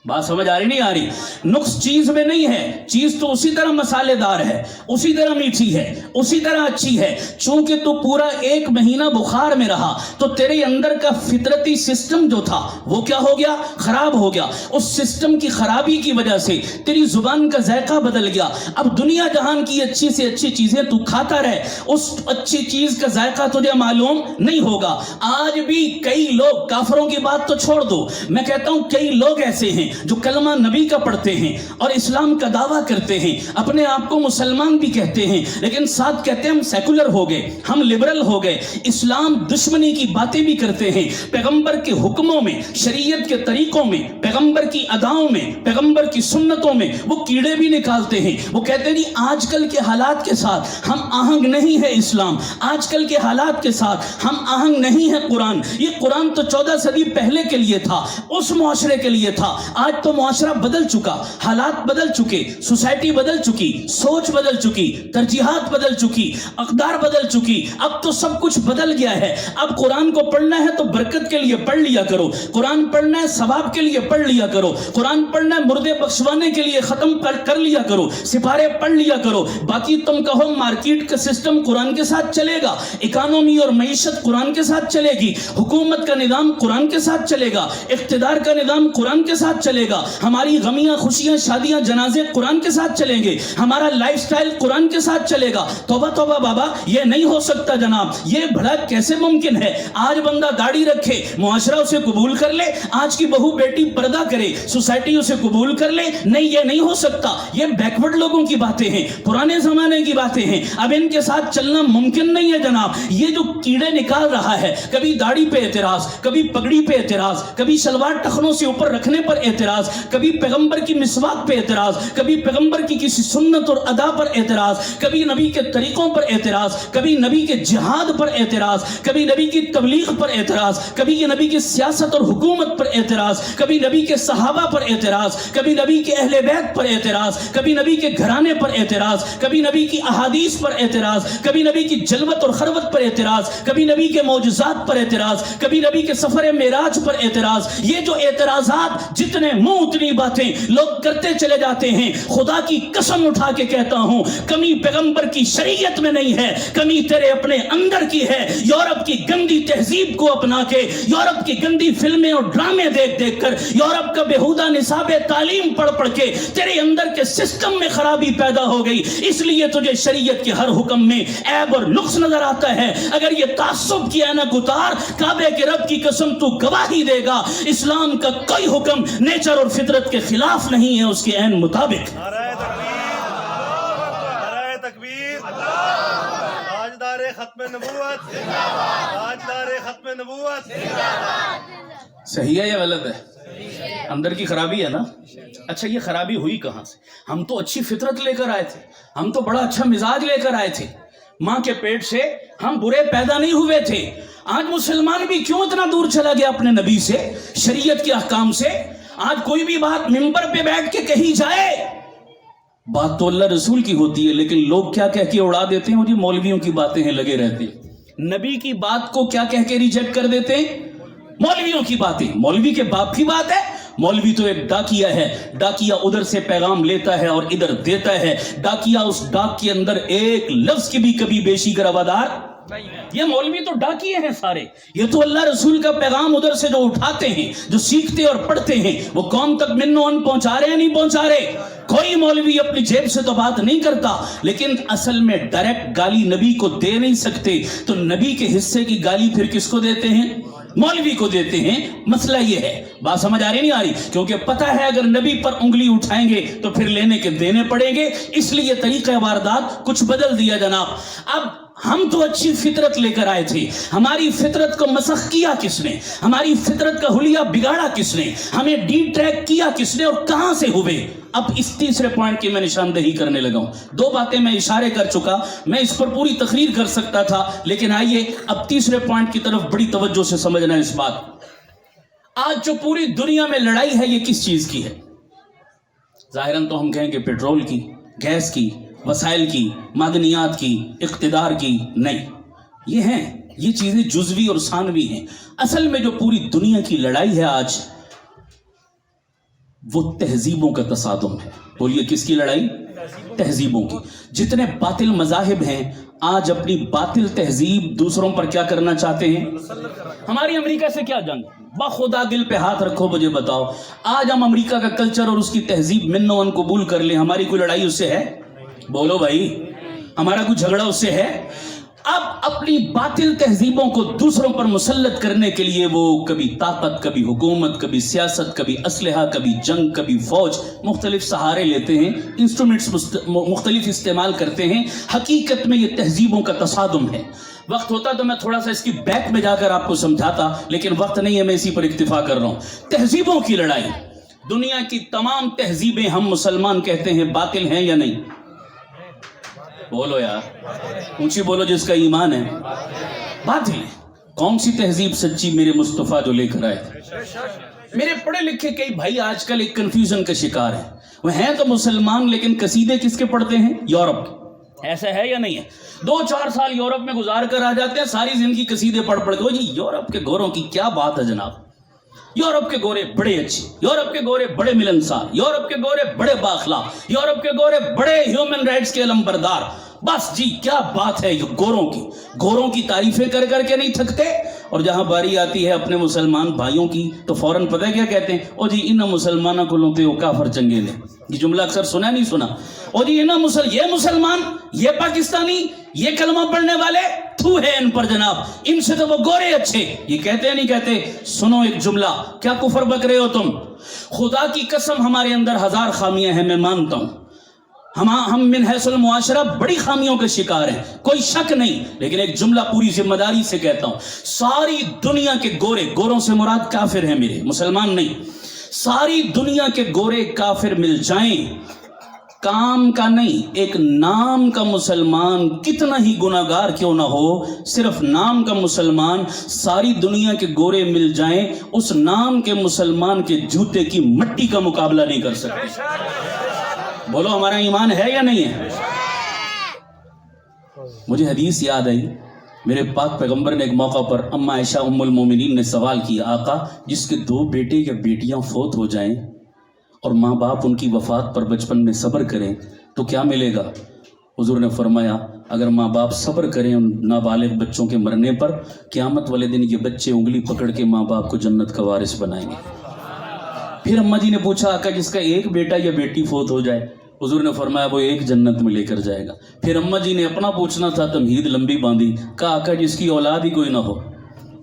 Speaker 2: بات سمجھ آ رہی نہیں آ رہی؟ نقص چیز میں نہیں ہے، چیز تو اسی طرح مسالے دار ہے، اسی طرح میٹھی ہے، اسی طرح اچھی ہے، چونکہ تو پورا 1 مہینہ بخار میں رہا تو تیرے اندر کا فطرتی سسٹم جو تھا وہ کیا ہو گیا؟ خراب ہو گیا۔ اس سسٹم کی خرابی کی وجہ سے تیری زبان کا ذائقہ بدل گیا۔ اب دنیا جہان کی اچھی سے اچھی چیزیں تو کھاتا رہے، اس اچھی چیز کا ذائقہ تجھے معلوم نہیں ہوگا۔ آج بھی کئی لوگ، کافروں کی بات تو چھوڑ دو، میں کہتا ہوں کئی لوگ ایسے ہیں جو کلمہ نبی کا پڑھتے ہیں اور اسلام کا دعویٰ کرتے ہیں، اپنے آپ کو مسلمان بھی کہتے ہیں، لیکن ساتھ کہتے ہیں ہم سیکولر ہو گئے، ہم لبرل ہو گئے، اسلام دشمنی کی باتیں بھی کرتے ہیں، پیغمبر کے حکموں میں، شریعت کے طریقوں میں، پیغمبر کی اداؤں میں، پیغمبر کی سنتوں میں وہ کیڑے بھی نکالتے ہیں۔ وہ کہتے ہیں آج کل کے حالات کے ساتھ ہم آہنگ نہیں ہے اسلام، آج کل کے حالات کے ساتھ ہم آہنگ نہیں ہے قرآن، یہ قرآن تو 14 صدی پہلے کے لیے تھا، اس معاشرے کے لیے تھا، آج تو معاشرہ بدل چکا، حالات بدل چکے، سوسائٹی بدل چکی، سوچ بدل چکی، ترجیحات بدل چکی، اقدار بدل چکی، اب تو سب کچھ بدل گیا ہے۔ اب قرآن کو پڑھنا ہے تو برکت کے لیے پڑھ لیا کرو، قرآن پڑھنا ہے ثواب کے لیے پڑھ لیا کرو، قرآن پڑھنا ہے مردے بخشوانے کے لیے ختم کر لیا کرو، سپارے پڑھ لیا کرو، باقی تم کہو مارکیٹ کا سسٹم قرآن کے ساتھ چلے گا، اکانومی اور معیشت قرآن کے ساتھ چلے گی، حکومت کا نظام قرآن کے ساتھ چلے گا، اقتدار کا نظام قرآن کے ساتھ چلے گا، ہماری غمیاں خوشیاں شادیاں جنازے قرآن کے ساتھ چلیں گے، ہمارا لائف سٹائل قرآن کے ساتھ چلے گا۔ توبہ توبہ بابا، یہ نہیں ہو سکتا جناب، یہ بھلا کیسے ممکن ہے؟ آج بندہ داڑھی رکھے، معاشرہ اسے قبول کر لے، آج کی بہو بیٹی پردہ کرے، سوسائٹی اسے قبول کر لے، نہیں یہ نہیں ہو سکتا، یہ بیکورڈ لوگوں کی باتیں ہیں، پرانے زمانے کی باتیں ہیں، اب ان کے ساتھ چلنا ممکن نہیں ہے جناب۔ یہ جو کیڑے نکال رہا ہے، کبھی داڑھی پہ اعتراض، کبھی پگڑی پہ اعتراض، کبھی شلوار ٹخنوں سے اوپر رکھنے پر اعتراض، کبھی پیغمبر کی مسواک پہ اعتراض، کبھی پیغمبر کی کسی سنت اور ادا پر اعتراض، کبھی نبی کے طریقوں پر اعتراض، کبھی نبی کے جہاد پر اعتراض، کبھی نبی کی تبلیغ پر اعتراض، کبھی یہ نبی کی سیاست اور حکومت پر اعتراض، کبھی نبی کے صحابہ پر اعتراض، کبھی نبی کے اہل بیت پر اعتراض، کبھی نبی کے گھرانے پر اعتراض، کبھی نبی کی احادیث پر اعتراض، کبھی نبی کی جلوت اور خلوت پر اعتراض، کبھی نبی کے معجزات پر اعتراض، کبھی نبی کے سفر معراج پر اعتراض۔ یہ جو اعتراضات جتنے منہ اتنی باتیں لوگ کرتے چلے جاتے ہیں، خدا کی قسم اٹھا کے کہتا ہوں کمی پیغمبر کی شریعت میں نہیں ہے، کمی تیرے اپنے اندر کی ہے۔ یورپ کی گندی تہذیب کو اپنا کے، یورپ کی گندی فلمیں اور ڈرامے دیکھ دیکھ کر، یورپ کا بےہودہ نصاب تعلیم پڑھ پڑھ کے تیرے اندر کے سسٹم میں خرابی پیدا ہو گئی، اس لیے تجھے شریعت کے ہر حکم میں عیب اور نقص نظر آتا ہے۔ اگر یہ تعصب کی اینک اتار، کعبے کے رب کی قسم تو گواہی دے گا اسلام کا کوئی حکم نیچر اور فطرت کے خلاف نہیں ہے، اس کے عین مطابق۔ نعرہ تکبیر، نعرہ تکبیر۔
Speaker 3: ختم نبوت تاجدار ختم نبوت.
Speaker 2: صحیح ہے یا غلط ہے؟ اندر کی خرابی ہے نا. اچھا یہ خرابی ہوئی کہاں سے؟ ہم تو اچھی فطرت لے کر آئے تھے, ہم تو بڑا اچھا مزاج لے کر آئے تھے. ماں کے پیٹ سے ہم برے پیدا نہیں ہوئے تھے. آج مسلمان بھی کیوں اتنا دور چلا گیا اپنے نبی سے, شریعت کے احکام سے؟ آج کوئی بھی بات منبر پہ بیٹھ کے کہی جائے, بات تو اللہ رسول کی ہوتی ہے, لیکن لوگ کیا کہہ کے اڑا دیتے ہیں, اور یہ مولویوں کی باتیں ہیں لگے رہتے ہیں. نبی کی بات کو کیا کہہ کے ریجیکٹ کر دیتے ہیں؟ مولویوں کی باتیں. مولوی کے باپ کی بات ہے. مولوی تو ایک ڈاکیا ہے, ڈاکیا ادھر سے پیغام لیتا ہے اور ادھر دیتا ہے. ڈاکیا اس ڈاک کے اندر ایک لفظ کی بھی کبھی بیشی کا روادار. یہ مولوی تو ڈاکیے ہیں سارے. یہ تو اللہ رسول کا پیغام ادھر سے جو اٹھاتے ہیں, جو سیکھتے اور پڑھتے ہیں, وہ قوم تک منو ان پہنچا رہے ہیں نہیں پہنچا رہے؟ کوئی مولوی اپنی جیب سے تو بات نہیں کرتا, لیکن اصل میں ڈائریکٹ گالی نبی کو دے نہیں سکتے. تو نبی کے حصے کی گالی پھر کس کو دیتے ہیں؟ مولوی کو دیتے ہیں. مسئلہ یہ ہے, بات سمجھ آ رہی نہیں آ رہی؟ کیونکہ پتہ ہے اگر نبی پر انگلی اٹھائیں گے تو پھر لینے کے دینے پڑیں گے, اس لیے طریقہ واردات کچھ بدل دیا جناب. اب ہم تو اچھی فطرت لے کر آئے تھے, ہماری فطرت کو مسخ کیا کس نے؟ ہماری فطرت کا حلیہ بگاڑا کس نے؟ ہمیں ڈی ٹریک کیا کس نے, اور کہاں سے ہوئے؟ اب اس تیسرے پوائنٹ کی میں نشاندہی کرنے لگا ہوں. دو باتیں میں اشارے کر چکا, میں اس پر پوری تقریر کر سکتا تھا, لیکن آئیے اب تیسرے پوائنٹ کی طرف بڑی توجہ سے سمجھنا اس بات. آج جو پوری دنیا میں لڑائی ہے یہ کس چیز کی ہے؟ ظاہراً تو ہم کہیں کہ پیٹرول کی, گیس کی, وسائل کی, معدنیات کی, اقتدار کی. نہیں, یہ ہیں, یہ چیزیں جزوی اور ثانوی ہیں. اصل میں جو پوری دنیا کی لڑائی ہے آج, وہ تہذیبوں کا تصادم ہے. بولیے کس کی لڑائی؟ تہذیبوں کی. جتنے باطل مذاہب ہیں آج اپنی باطل تہذیب دوسروں پر کیا کرنا چاہتے ہیں. ہماری امریکہ سے کیا جنگ؟ بخدا دل پہ ہاتھ رکھو, مجھے بتاؤ آج ہم امریکہ کا کلچر اور اس کی تہذیب منو ان قبول کر لیں, ہماری کوئی لڑائی اس سے ہے؟ بولو بھائی, ہمارا کوئی جھگڑا اس سے ہے؟ اب اپنی باطل تہذیبوں کو دوسروں پر مسلط کرنے کے لیے وہ کبھی طاقت, کبھی حکومت, کبھی سیاست, کبھی اسلحہ, کبھی جنگ, کبھی فوج, مختلف سہارے لیتے ہیں, انسٹرومنٹس مختلف استعمال کرتے ہیں. حقیقت میں یہ تہذیبوں کا تصادم ہے. وقت ہوتا تو میں تھوڑا سا اس کی بیک میں جا کر آپ کو سمجھاتا, لیکن وقت نہیں ہے, میں اسی پر اکتفا کر رہا ہوں. تہذیبوں کی لڑائی. دنیا کی تمام تہذیبیں ہم مسلمان کہتے ہیں باطل ہیں یا نہیں؟ بولو یار, اونچی بولو جس کا ایمان ہے. باطل ہے. کون سی تہذیب سچی؟ میرے مصطفیٰ جو لے کر آئے تھے. میرے پڑھے لکھے کئی بھائی آج کل ایک کنفیوژن کا شکار ہیں. وہ ہیں تو مسلمان لیکن قصیدے کس کے پڑھتے ہیں؟ یورپ کے. ایسا ہے یا نہیں ہے؟ 2-4 سال یورپ میں گزار کر آ جاتے ہیں, ساری زندگی قصیدے پڑھ کے. جی یورپ کے گوروں کی کیا بات ہے جناب. یورپ کے گورے بڑے اچھے, یورپ کے گورے بڑے ملنسار, یورپ کے گورے بڑے بااخلاق, یورپ کے گورے بڑے ہیومن رائٹس کے علمبردار. بس جی کیا بات ہے یہ گوروں کی تعریفیں کر کر کے نہیں تھکتے. اور جہاں باری آتی ہے اپنے مسلمان بھائیوں کی تو فوراً پتہ ہے کیا کہتے ہیں؟ او جی ان مسلمانوں کو لوتے ہو کافر چنگے نے. یہ جملہ اکثر سنا نہیں سنا؟ او جی یہ مسلمان, یہ پاکستانی, یہ کلمہ پڑھنے والے, تھو ہے ان پر جناب, ان سے تو وہ گورے اچھے. یہ کہتے ہیں نہیں کہتے؟ سنو ایک جملہ, کیا کفر بک رہے ہو تم؟ خدا کی قسم ہمارے اندر 1000 خامیاں ہیں, میں مانتا ہوں. ہم من حیث المعاشرہ بڑی خامیوں کے شکار ہیں, کوئی شک نہیں, لیکن ایک جملہ پوری ذمہ داری سے کہتا ہوں. ساری دنیا کے گوروں سے مراد کافر ہیں میرے, مسلمان نہیں. ساری دنیا کے گورے کافر مل جائیں, کام کا نہیں, ایک نام کا مسلمان کتنا ہی گناہگار کیوں نہ ہو, صرف نام کا مسلمان, ساری دنیا کے گورے مل جائیں, اس نام کے مسلمان کے جوتے کی مٹی کا مقابلہ نہیں کر سکتے. بولو ہمارا ایمان ہے یا نہیں ہے؟ مجھے حدیث یاد آئی, میرے پاک پیغمبر نے ایک موقع پر اما عائشہ ام المومنین نے سوال کیا, آقا جس کے 2 بیٹے یا بیٹیاں فوت ہو جائیں اور ماں باپ ان کی وفات پر بچپن میں صبر کریں تو کیا ملے گا؟ حضور نے فرمایا اگر ماں باپ صبر کریں ان نابالغ بچوں کے مرنے پر, قیامت والے دن یہ بچے انگلی پکڑ کے ماں باپ کو جنت کا وارث بنائیں گے. پھر اماں جی نے پوچھا آقا جس کا ایک بیٹا یا بیٹی فوت ہو جائے؟ حضور نے فرمایا وہ ایک جنت میں لے کر جائے گا. پھر اماں جی نے اپنا پوچھنا تھا, تمہید لمبی باندھی, کہا آقا جس کی اولاد ہی کوئی نہ ہو.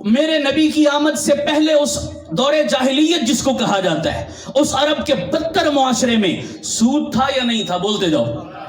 Speaker 2: میرے نبی کی آمد سے پہلے اس دور جاہلیت جس کو کہا جاتا ہے، اس عرب کے بدتر معاشرے میں سود تھا یا نہیں تھا؟ بولتے جاؤ،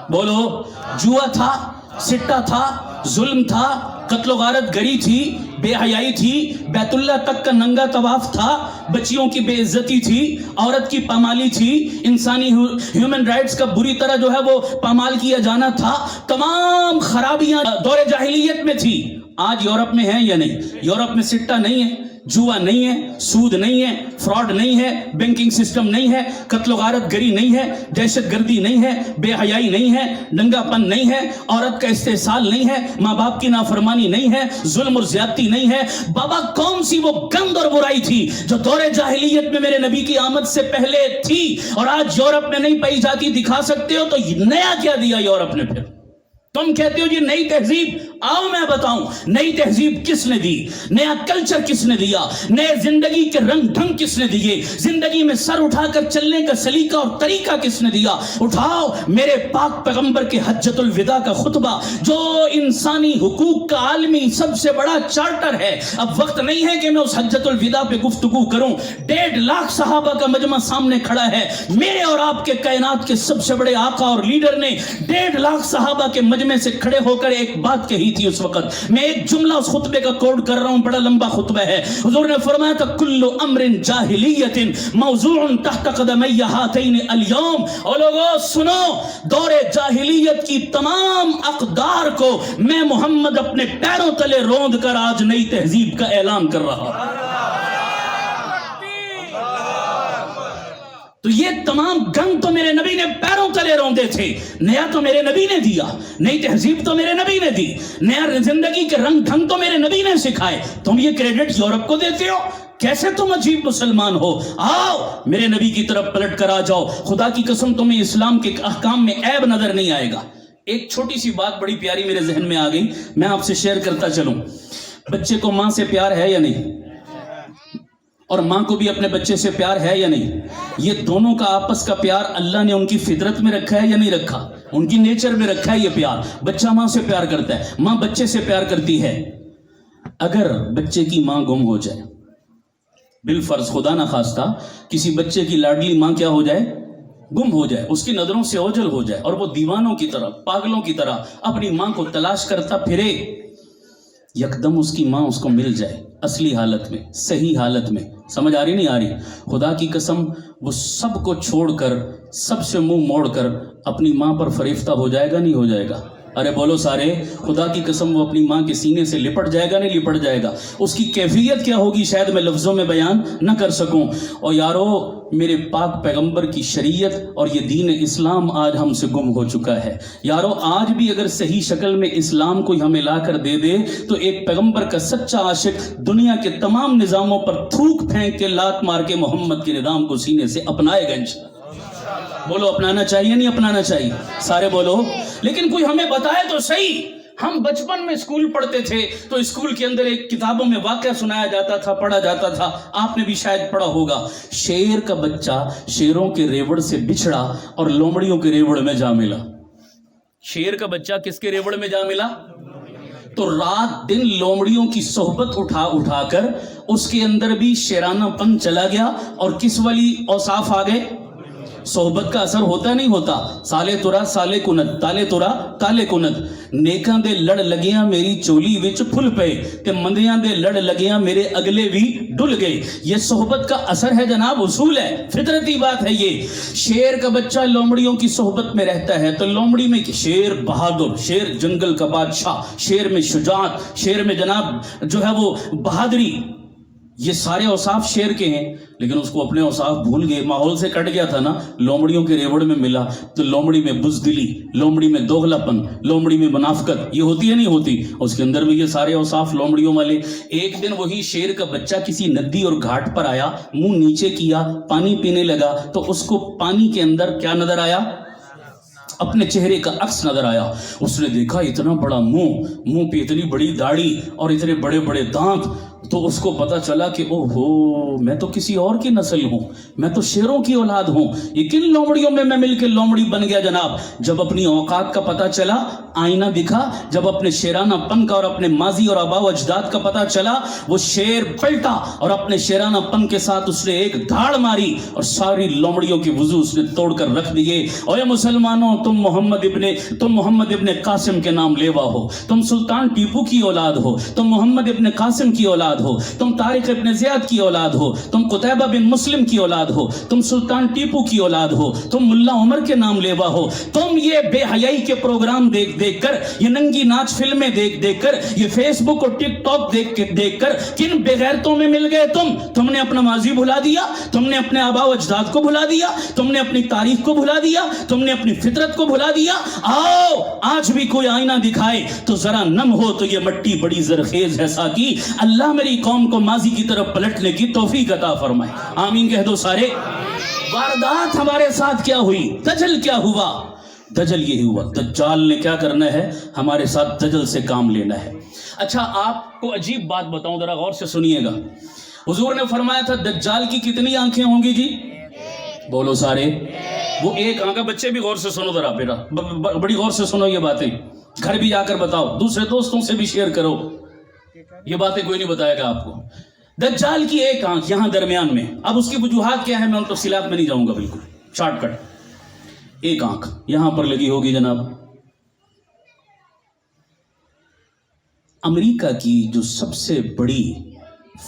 Speaker 2: بولو۔ جوا تھا، سٹا تھا، ظلم تھا، قتل و غارت گری تھی، بے حیائی تھی، بیت اللہ تک کا ننگا طواف تھا، بچیوں کی بے عزتی تھی، عورت کی پامالی تھی، انسانی ہیومن رائٹس کا بری طرح جو ہے وہ پامال کیا جانا تھا، تمام خرابیاں دور جاہلیت میں تھی۔ آج یورپ میں ہیں یا نہیں؟ یورپ میں سٹا نہیں ہے، جوا نہیں ہے، سود نہیں ہے، فراڈ نہیں ہے، بینکنگ سسٹم نہیں ہے، قتل و غارت گری نہیں ہے، دہشت گردی نہیں ہے، بے حیائی نہیں ہے، ننگا پن نہیں ہے، عورت کا استحصال نہیں ہے، ماں باپ کی نافرمانی نہیں ہے، ظلم اور زیادتی نہیں ہے۔ بابا کون سی وہ گند اور برائی تھی جو دور جاہلیت میں میرے نبی کی آمد سے پہلے تھی اور آج یورپ میں نہیں پائی جاتی؟ دکھا سکتے ہو؟ تو نیا کیا دیا یورپ نے؟ پھر تم کہتے ہو جی نئی تہذیب، آؤ میں بتاؤں نئی تہذیب کس نے دی، نیا کلچر کس نے دیا، نئے زندگی کے رنگ ڈھنگ کس نے دیے، زندگی میں سر اٹھا کر چلنے کا سلیقہ اور طریقہ کس نے دیا؟ اٹھاؤ میرے پاک پیغمبر کے حجۃ الوداع کا خطبہ، جو انسانی حقوق کا عالمی سب سے بڑا چارٹر ہے۔ اب وقت نہیں ہے کہ میں اس حجۃ الوداع پہ گفتگو کروں، 1.5 لاکھ صحابہ کا مجمع سامنے کھڑا ہے، میرے اور آپ کے کائنات کے سب سے بڑے آقا اور لیڈر نے 1.5 لاکھ صحابہ کے مجمع سے کھڑے ہو کر ایک بات کہی تھی اس وقت۔ میں ایک جملہ اس خطبے کا کوڈ کر رہا ہوں، بڑا لمبا خطبہ ہے۔ حضور نے فرمایا تھا کل امر جاہلیت موضوع تحت قدمی ہاتین اليوم۔ اور لوگوں سنو، دور جاہلیت کی تمام اقدار کو میں محمد اپنے پیروں تلے روند کر آج نئی تہذیب کا اعلان کر رہا ہوں۔ تو یہ تمام گنگ تو میرے نبی نے پیروں تلے روندے تھے، نیا تو میرے نبی نے دیا، نئی تہذیب تو میرے نبی نے دی، نیا زندگی کے رنگ ڈھنگ تو میرے نبی نے سکھائے۔ تم یہ کریڈٹ یورپ کو دیتے ہو؟ کیسے تم عجیب مسلمان ہو؟ آؤ میرے نبی کی طرف پلٹ کر آ جاؤ، خدا کی قسم تمہیں اسلام کے احکام میں عیب نظر نہیں آئے گا۔ ایک چھوٹی سی بات بڑی پیاری میرے ذہن میں آ گئی، میں آپ سے شیئر کرتا چلوں۔ بچے کو ماں سے پیار ہے یا نہیں؟ اور ماں کو بھی اپنے بچے سے پیار ہے یا نہیں؟ یہ دونوں کا آپس کا پیار اللہ نے ان کی فطرت میں رکھا ہے یا نہیں رکھا؟ ان کی نیچر میں رکھا ہے یہ پیار۔ بچہ ماں سے پیار کرتا ہے، ماں بچے سے پیار کرتی ہے۔ اگر بچے کی ماں گم ہو جائے، بالفرض خدا نہ خواستہ کسی بچے کی لاڈلی ماں کیا ہو جائے؟ گم ہو جائے، اس کی نظروں سے اوجھل ہو جائے اور وہ دیوانوں کی طرح، پاگلوں کی طرح اپنی ماں کو تلاش کرتا پھرے، یکدم اس کی ماں اس کو مل جائے اصلی حالت میں، صحیح حالت میں، سمجھ آ رہی نہیں آ رہی؟ خدا کی قسم وہ سب کو چھوڑ کر، سب سے منہ موڑ کر اپنی ماں پر فریفتہ ہو جائے گا نہیں ہو جائے گا؟ ارے بولو سارے، خدا کی قسم وہ اپنی ماں کے سینے سے لپٹ جائے گا نہیں لپٹ جائے گا؟ اس کی کیفیت کیا ہوگی شاید میں لفظوں میں بیان نہ کر سکوں۔ اور یارو میرے پاک پیغمبر کی شریعت اور یہ دین اسلام آج ہم سے گم ہو چکا ہے۔ یارو آج بھی اگر صحیح شکل میں اسلام کوئی ہمیں لا کر دے دے تو ایک پیغمبر کا سچا عاشق دنیا کے تمام نظاموں پر تھوک پھینک کے لات مار کے محمد کے نظام کو سینے سے اپنائے گا انشاءاللہ۔ بولو اپنانا چاہیے نہیں اپنانا چاہیے؟ سارے بولو۔ لیکن کوئی ہمیں بتائے تو صحیح۔ ہم بچپن میں اسکول پڑھتے تھے تو اسکول کے اندر ایک کتابوں میں واقعہ سنایا جاتا تھا، پڑھا جاتا تھا، آپ نے بھی شاید پڑھا ہوگا۔ شیر کا بچہ شیروں کے ریوڑ سے بچھڑا اور لومڑیوں کے ریوڑ میں جا ملا۔ شیر کا بچہ کس کے ریوڑ میں جا ملا؟ تو رات دن لومڑیوں کی صحبت اٹھا اٹھا کر اس کے اندر بھی شیرانہ پن چلا گیا اور کس والی اوصاف آ گئے؟ صحبت کا اثر ہوتا نہیں ہوتا؟ سالے تورا سالے کنت، تالے تورا تالے کنت، نیکاں دے لڑ لگیاں میری چولی وچ پھل پے تے مندیاں دے لڑ لگیاں میرے اگلے بھی ڈل گئے۔ یہ صحبت کا اثر ہے جناب، اصول ہے، فطرتی بات ہے یہ۔ شیر کا بچہ لومڑیوں کی صحبت میں رہتا ہے تو لومڑی میں شیر بہادر، شیر جنگل کا بادشاہ، شیر میں شجاعت، شیر میں جناب جو ہے وہ بہادری، یہ سارے اوصاف شیر کے ہیں۔ لیکن اس کو اپنے اوصاف بھول گئے، ماحول سے کٹ گیا تھا نا، لومڑیوں کے ریوڑ میں ملا تو لومڑی میں بزدلی، لومڑی میں دوغلا پن، لومڑی میں منافقت، یہ ہوتی ہے نہیں ہوتی؟ اس کے اندر بھی یہ سارے اوصاف لومڑیوں والے۔ ایک دن وہی شیر کا بچہ کسی ندی اور گھاٹ پر آیا، منہ نیچے کیا، پانی پینے لگا تو اس کو پانی کے اندر کیا نظر آیا؟ اپنے چہرے کا عکس نظر آیا۔ اس نے دیکھا اتنا بڑا منہ، منہ پہ اتنی بڑی داڑھی اور اتنے بڑے بڑے دانت، تو اس کو پتا چلا کہ اوہو میں تو کسی اور کی نسل ہوں, میں تو شیروں کی اولاد ہوں, یہ کن لومڑیوں میں مل کے لومڑی بن گیا جناب. جب اپنی اوقات کا پتا چلا, آئینہ دکھا, جب اپنے شیرانہ پن کا اور اپنے ماضی اور آباء و اجداد کا پتا چلا, وہ شیر پلٹا اور اپنے شیرانہ پن کے ساتھ اس نے ایک دھاڑ ماری اور ساری لومڑیوں کی وضو اس نے توڑ کر رکھ دیے. اوے مسلمانوں, تم محمد ابن قاسم کے نام لیوا ہو, تم سلطان ٹیپو کی اولاد ہو, تم محمد ابن قاسم کی اولاد ہو, تم طارق ابن زیاد کی اولاد ہو, تم قتیبہ بن مسلم کی اولاد ہو, تم سلطان ٹیپو کی اولاد ہو, تم ملا عمر کے نام لیوا ہو. تم یہ بے حیائی کے پروگرام دیکھ دیکھ کر, یہ ننگی ناچ فلمیں دیکھ دیکھ کر, یہ فیس بک اور ٹک ٹاک دیکھ کر کن بے غیرتوں میں مل گئے تم نے اپنا ماضی بھلا دیا, تم نے اپنے آباء و اجداد کو بھلا دیا, تم نے اپنی تاریخ کو بھلا دیا, تم نے اپنی فطرت کو بھلا دیا. آؤ آج بھی کوئی آئینہ دکھائے تو ذرا نم ہو تو یہ مٹی بڑی زرخیز ہے ساقی. اللہ میری قوم کو ماضی کی طرف پلٹنے کی توفیق عطا فرمائے, آمین کہہ دو سارے. واردات ہمارے ساتھ کیا ہوئی, دجل کیا ہوا, دجل یہی ہوا. دجال نے کیا کرنا ہے, ہمارے ساتھ دجل سے کام لینا ہے. اچھا آپ کو عجیب بات بتاؤں, ذرا غور سے سنیے گا. حضور نے فرمایا تھا دجال کی کتنی آنکھیں ہوں گی جی, بولو سارے. وہ ایک آنکھ. بچے بھی غور سے سنو ذرا, بیٹا بڑی غور سے سنو یہ باتیں, گھر بھی جا کر بتاؤ, دوسرے دوستوں سے بھی شیئر کرو, یہ باتیں کوئی نہیں بتائے گا آپ کو. دجال کی ایک آنکھ یہاں درمیان میں. اب اس کی وجوہات کیا ہے میں ان تفصیلات میں نہیں جاؤں گا, بالکل شارٹ کٹ. ایک آنکھ یہاں پر لگی ہوگی جناب. امریکہ کی جو سب سے بڑی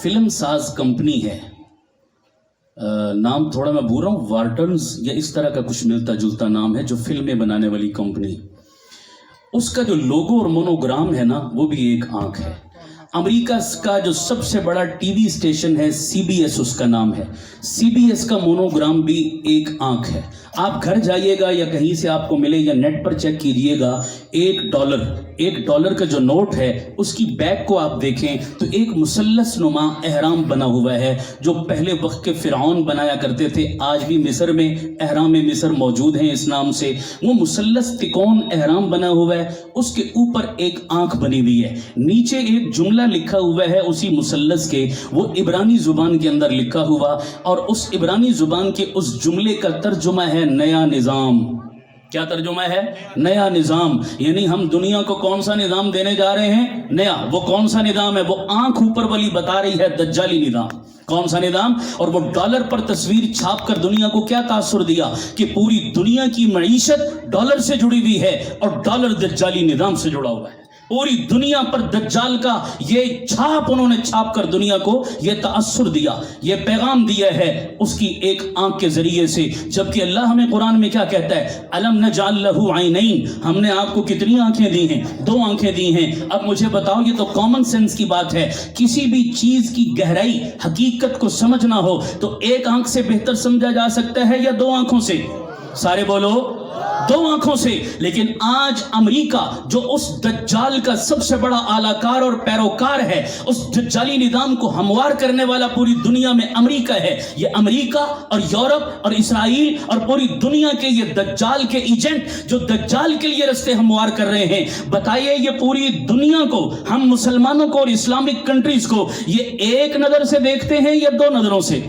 Speaker 2: فلم ساز کمپنی ہے, نام تھوڑا میں بھول رہا ہوں, وارٹنز یا اس طرح کا کچھ ملتا جلتا نام ہے, جو فلمیں بنانے والی کمپنی, اس کا جو لوگو اور مونوگرام ہے نا وہ بھی ایک آنکھ ہے. امریکہ کا جو سب سے بڑا ٹی وی اسٹیشن ہے CBS اس کا نام ہے, CBS کا مونوگرام بھی ایک آنکھ ہے. آپ گھر جائیے گا یا کہیں سے آپ کو ملے یا نیٹ پر چیک کیجئے گا, $1 کا جو نوٹ ہے اس کی بیک کو آپ دیکھیں تو ایک مثلث نما احرام بنا ہوا ہے, جو پہلے وقت کے فرعون بنایا کرتے تھے. آج بھی مصر میں احرام مصر موجود ہیں اس نام سے. وہ مثلث تکون احرام بنا ہوا ہے, اس کے اوپر ایک آنکھ بنی ہوئی ہے, نیچے ایک جملہ لکھا ہوا ہے اسی مثلث کے, وہ عبرانی زبان کے اندر لکھا ہوا, اور اس عبرانی زبان کے اس جملے کا ترجمہ ہے نیا نظام. کیا ترجمہ ہے, نیا نظام. یعنی ہم دنیا کو کون سا نظام دینے جا رہے ہیں, نیا. وہ کون سا نظام ہے, وہ آنکھ اوپر والی بتا رہی ہے, دجالی نظام. کون سا نظام؟ اور وہ ڈالر پر تصویر چھاپ کر دنیا کو کیا تاثر دیا کہ پوری دنیا کی معیشت ڈالر سے جڑی ہوئی ہے, اور ڈالر دجالی نظام سے جڑا ہوا ہے. پوری دنیا پر دجال کا یہ چھاپ انہوں نے چھاپ کر دنیا کو یہ تاثر دیا, یہ پیغام دیا ہے اس کی ایک آنکھ کے ذریعے سے. جبکہ اللہ ہمیں قرآن میں کیا کہتا ہے, الم نجعل لہ عینین, ہم نے آپ کو کتنی آنکھیں دی ہیں, 2 آنکھیں دی ہیں. اب مجھے بتاؤ, یہ تو کامن سینس کی بات ہے, کسی بھی چیز کی گہرائی حقیقت کو سمجھنا ہو تو ایک آنکھ سے بہتر سمجھا جا سکتا ہے یا 2 آنکھوں سے؟ سارے بولو, 2 آنکھوں سے. لیکن آج امریکہ جو اس دجال کا سب سے بڑا اعلی کار اور پیروکار ہے, اس دجالی نظام کو ہموار کرنے والا پوری دنیا میں امریکہ ہے. یہ امریکہ اور یورپ اور اسرائیل اور پوری دنیا کے یہ دجال کے ایجنٹ جو دجال کے لیے رستے ہموار کر رہے ہیں. بتائیے یہ پوری دنیا کو, ہم مسلمانوں کو اور اسلامک کنٹریز کو یہ ایک نظر سے دیکھتے ہیں یا 2 نظروں سے؟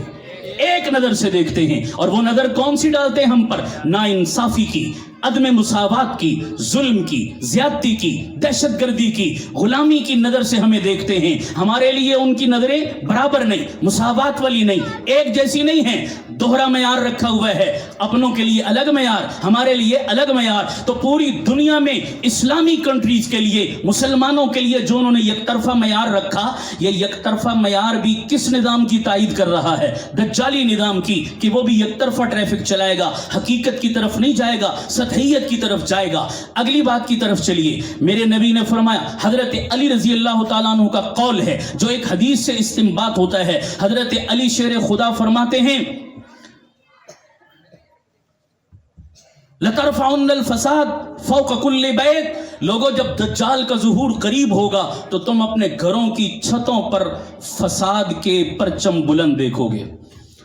Speaker 2: ایک نظر سے دیکھتے ہیں. اور وہ نظر کون سی ڈالتے ہیں ہم پر؟ ناانصافی کی, عدم مساوات کی, ظلم کی, زیادتی کی, دہشت گردی کی, غلامی کی نظر سے ہمیں دیکھتے ہیں. ہمارے لیے ان کی نظریں برابر نہیں, مساوات والی نہیں, ایک جیسی نہیں ہیں. دوہرا معیار رکھا ہوا ہے, اپنوں کے لیے الگ معیار, ہمارے لیے الگ معیار. تو پوری دنیا میں اسلامی کنٹریز کے لیے, مسلمانوں کے لیے جو انہوں نے یک طرفہ معیار رکھا, یہ یک طرفہ معیار بھی کس نظام کی تائید کر رہا ہے؟ دجالی نظام کی, کہ وہ بھی یک طرفہ ٹریفک چلائے گا, حقیقت کی طرف نہیں جائے گا, سطحیت کی طرف جائے گا. اگلی بات کی طرف چلیے. میرے نبی نے فرمایا, حضرت علی رضی اللہ تعالیٰ عنہ کا قول ہے جو ایک حدیث سے استنباط ہوتا ہے. حضرت علی شیر خدا فرماتے ہیں, لَتَرْفَعُنَّ الْفَسَادَ فَوْقَ كُلِّ بَيْتٍ. لوگوں جب دجال کا ظہور قریب ہوگا تو تم اپنے گھروں کی چھتوں پر فساد کے پرچم بلند دیکھو گے.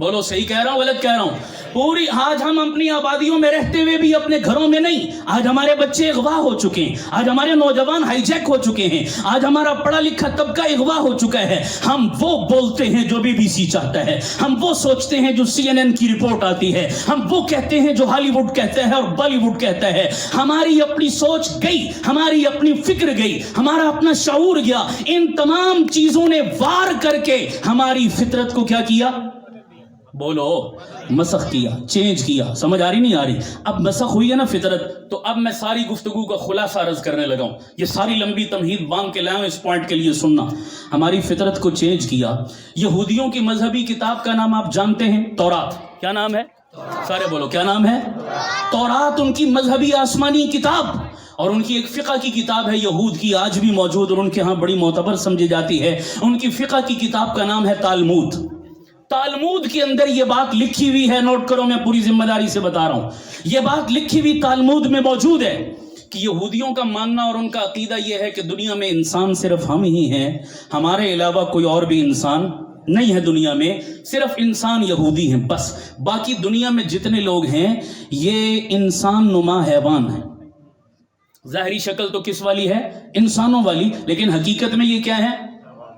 Speaker 2: بولو صحیح کہہ رہا ہوں غلط کہہ رہا ہوں؟ پوری آج ہم اپنی آبادیوں میں رہتے ہوئے بھی اپنے گھروں میں نہیں، آج ہمارے بچے اغوا ہو چکے ہیں، آج ہمارے نوجوان ہائی جیک ہو چکے ہیں، آج ہمارا پڑھا لکھا طبقہ اغوا ہو چکا ہے. ہم وہ بولتے ہیں جو BBC چاہتا ہے، ہم وہ سوچتے ہیں جو CNN کی رپورٹ آتی ہے، ہم وہ کہتے ہیں جو ہالی ووڈ کہتا ہے اور بالی ووڈ کہتا ہے. ہماری اپنی سوچ گئی، ہماری اپنی فکر گئی، ہمارا اپنا شعور گیا. ان تمام چیزوں نے وار کر کے ہماری فطرت کو کیا کیا؟ بولو مسخ کیا، چینج کیا. سمجھ آ رہی نہیں آ رہی؟ اب مسخ ہوئی ہے نا فطرت، تو اب میں ساری گفتگو کا خلاصہ عرض کرنے لگا ہوں. یہ ساری لمبی تمہید باندھ کے لاؤں اس پوائنٹ کے لیے سننا. ہماری فطرت کو چینج کیا. یہودیوں کی مذہبی کتاب کا نام آپ جانتے ہیں؟ تورات. کیا نام ہے؟ سارے بولو کیا نام ہے؟ تورات ان کی مذہبی آسمانی کتاب، اور ان کی ایک فقہ کی کتاب ہے یہود کی، آج بھی موجود اور ان کے ہاں بڑی معتبر سمجھی جاتی ہے. ان کی فقہ کی کتاب کا نام ہے تالمود. تالمود کے اندر یہ بات لکھی ہوئی ہے، نوٹ کرو، میں پوری ذمہ داری سے بتا رہا ہوں. یہ بات لکھی ہوئی تالمود میں موجود ہے کہ یہودیوں کا ماننا اور ان کا عقیدہ یہ ہے کہ دنیا میں انسان صرف ہم ہی ہیں، ہمارے علاوہ کوئی اور بھی انسان نہیں ہے دنیا میں، صرف انسان یہودی ہیں بس. باقی دنیا میں جتنے لوگ ہیں یہ انسان نما حیوان ہیں. ظاہری شکل تو کس والی ہے؟ انسانوں والی، لیکن حقیقت میں یہ کیا ہے؟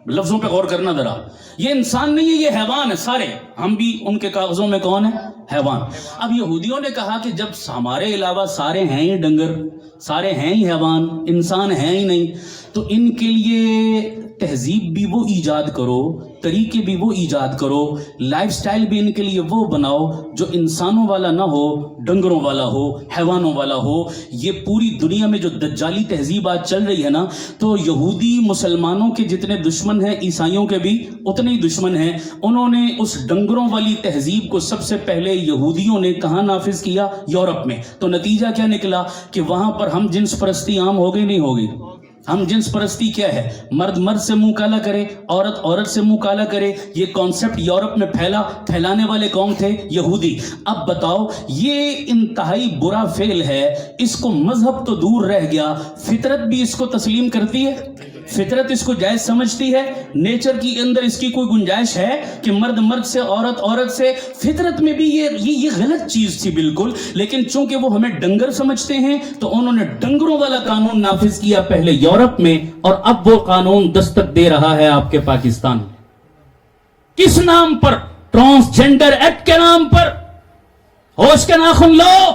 Speaker 2: لفظوں پہ غور کرنا ذرا. یہ انسان نہیں ہے، یہ حیوان ہے سارے. ہم بھی ان کے کاغذوں میں کون ہے؟ حیوان. اب یہودیوں نے کہا کہ جب ہمارے علاوہ سارے ہیں ہی ڈنگر، سارے ہیں ہی حیوان، انسان ہیں ہی نہیں، تو ان کے لیے تہذیب بھی وہ ایجاد کرو، طریقے بھی وہ ایجاد کرو، لائف سٹائل بھی ان کے لیے وہ بناؤ جو انسانوں والا نہ ہو، ڈنگروں والا ہو، حیوانوں والا ہو. یہ پوری دنیا میں جو دجالی تہذیب آج چل رہی ہے نا، تو یہودی مسلمانوں کے جتنے دشمن ہیں عیسائیوں کے بھی اتنے ہی دشمن ہیں. انہوں نے اس ڈنگروں والی تہذیب کو سب سے پہلے یہودیوں نے کہاں نافذ کیا؟ یورپ میں. تو نتیجہ کیا نکلا کہ وہاں پر ہم جنس پرستی عام ہو گئی نہیں ہوگی؟ ہم جنس پرستی کیا ہے؟ مرد مرد سے منہ کالا کرے، عورت عورت سے منہ کالا کرے. یہ کانسیپٹ یورپ میں پھیلانے والے کون تھے؟ یہودی. اب بتاؤ، یہ انتہائی برا فعل ہے. اس کو مذہب تو دور رہ گیا، فطرت بھی اس کو تسلیم کرتی ہے؟ فطرت اس کو جائز سمجھتی ہے؟ نیچر کی اندر اس کی کوئی گنجائش ہے کہ مرد مرد سے، عورت عورت سے؟ فطرت میں بھی یہ غلط چیز تھی بالکل. لیکن چونکہ وہ ہمیں ڈنگر سمجھتے ہیں تو انہوں نے ڈنگروں والا قانون نافذ کیا پہلے یورپ میں، اور اب وہ قانون دستک دے رہا ہے آپ کے پاکستان. کس نام پر؟ ٹرانسجینڈر ایکٹ کے نام پر. ہوش کے ناخن لو.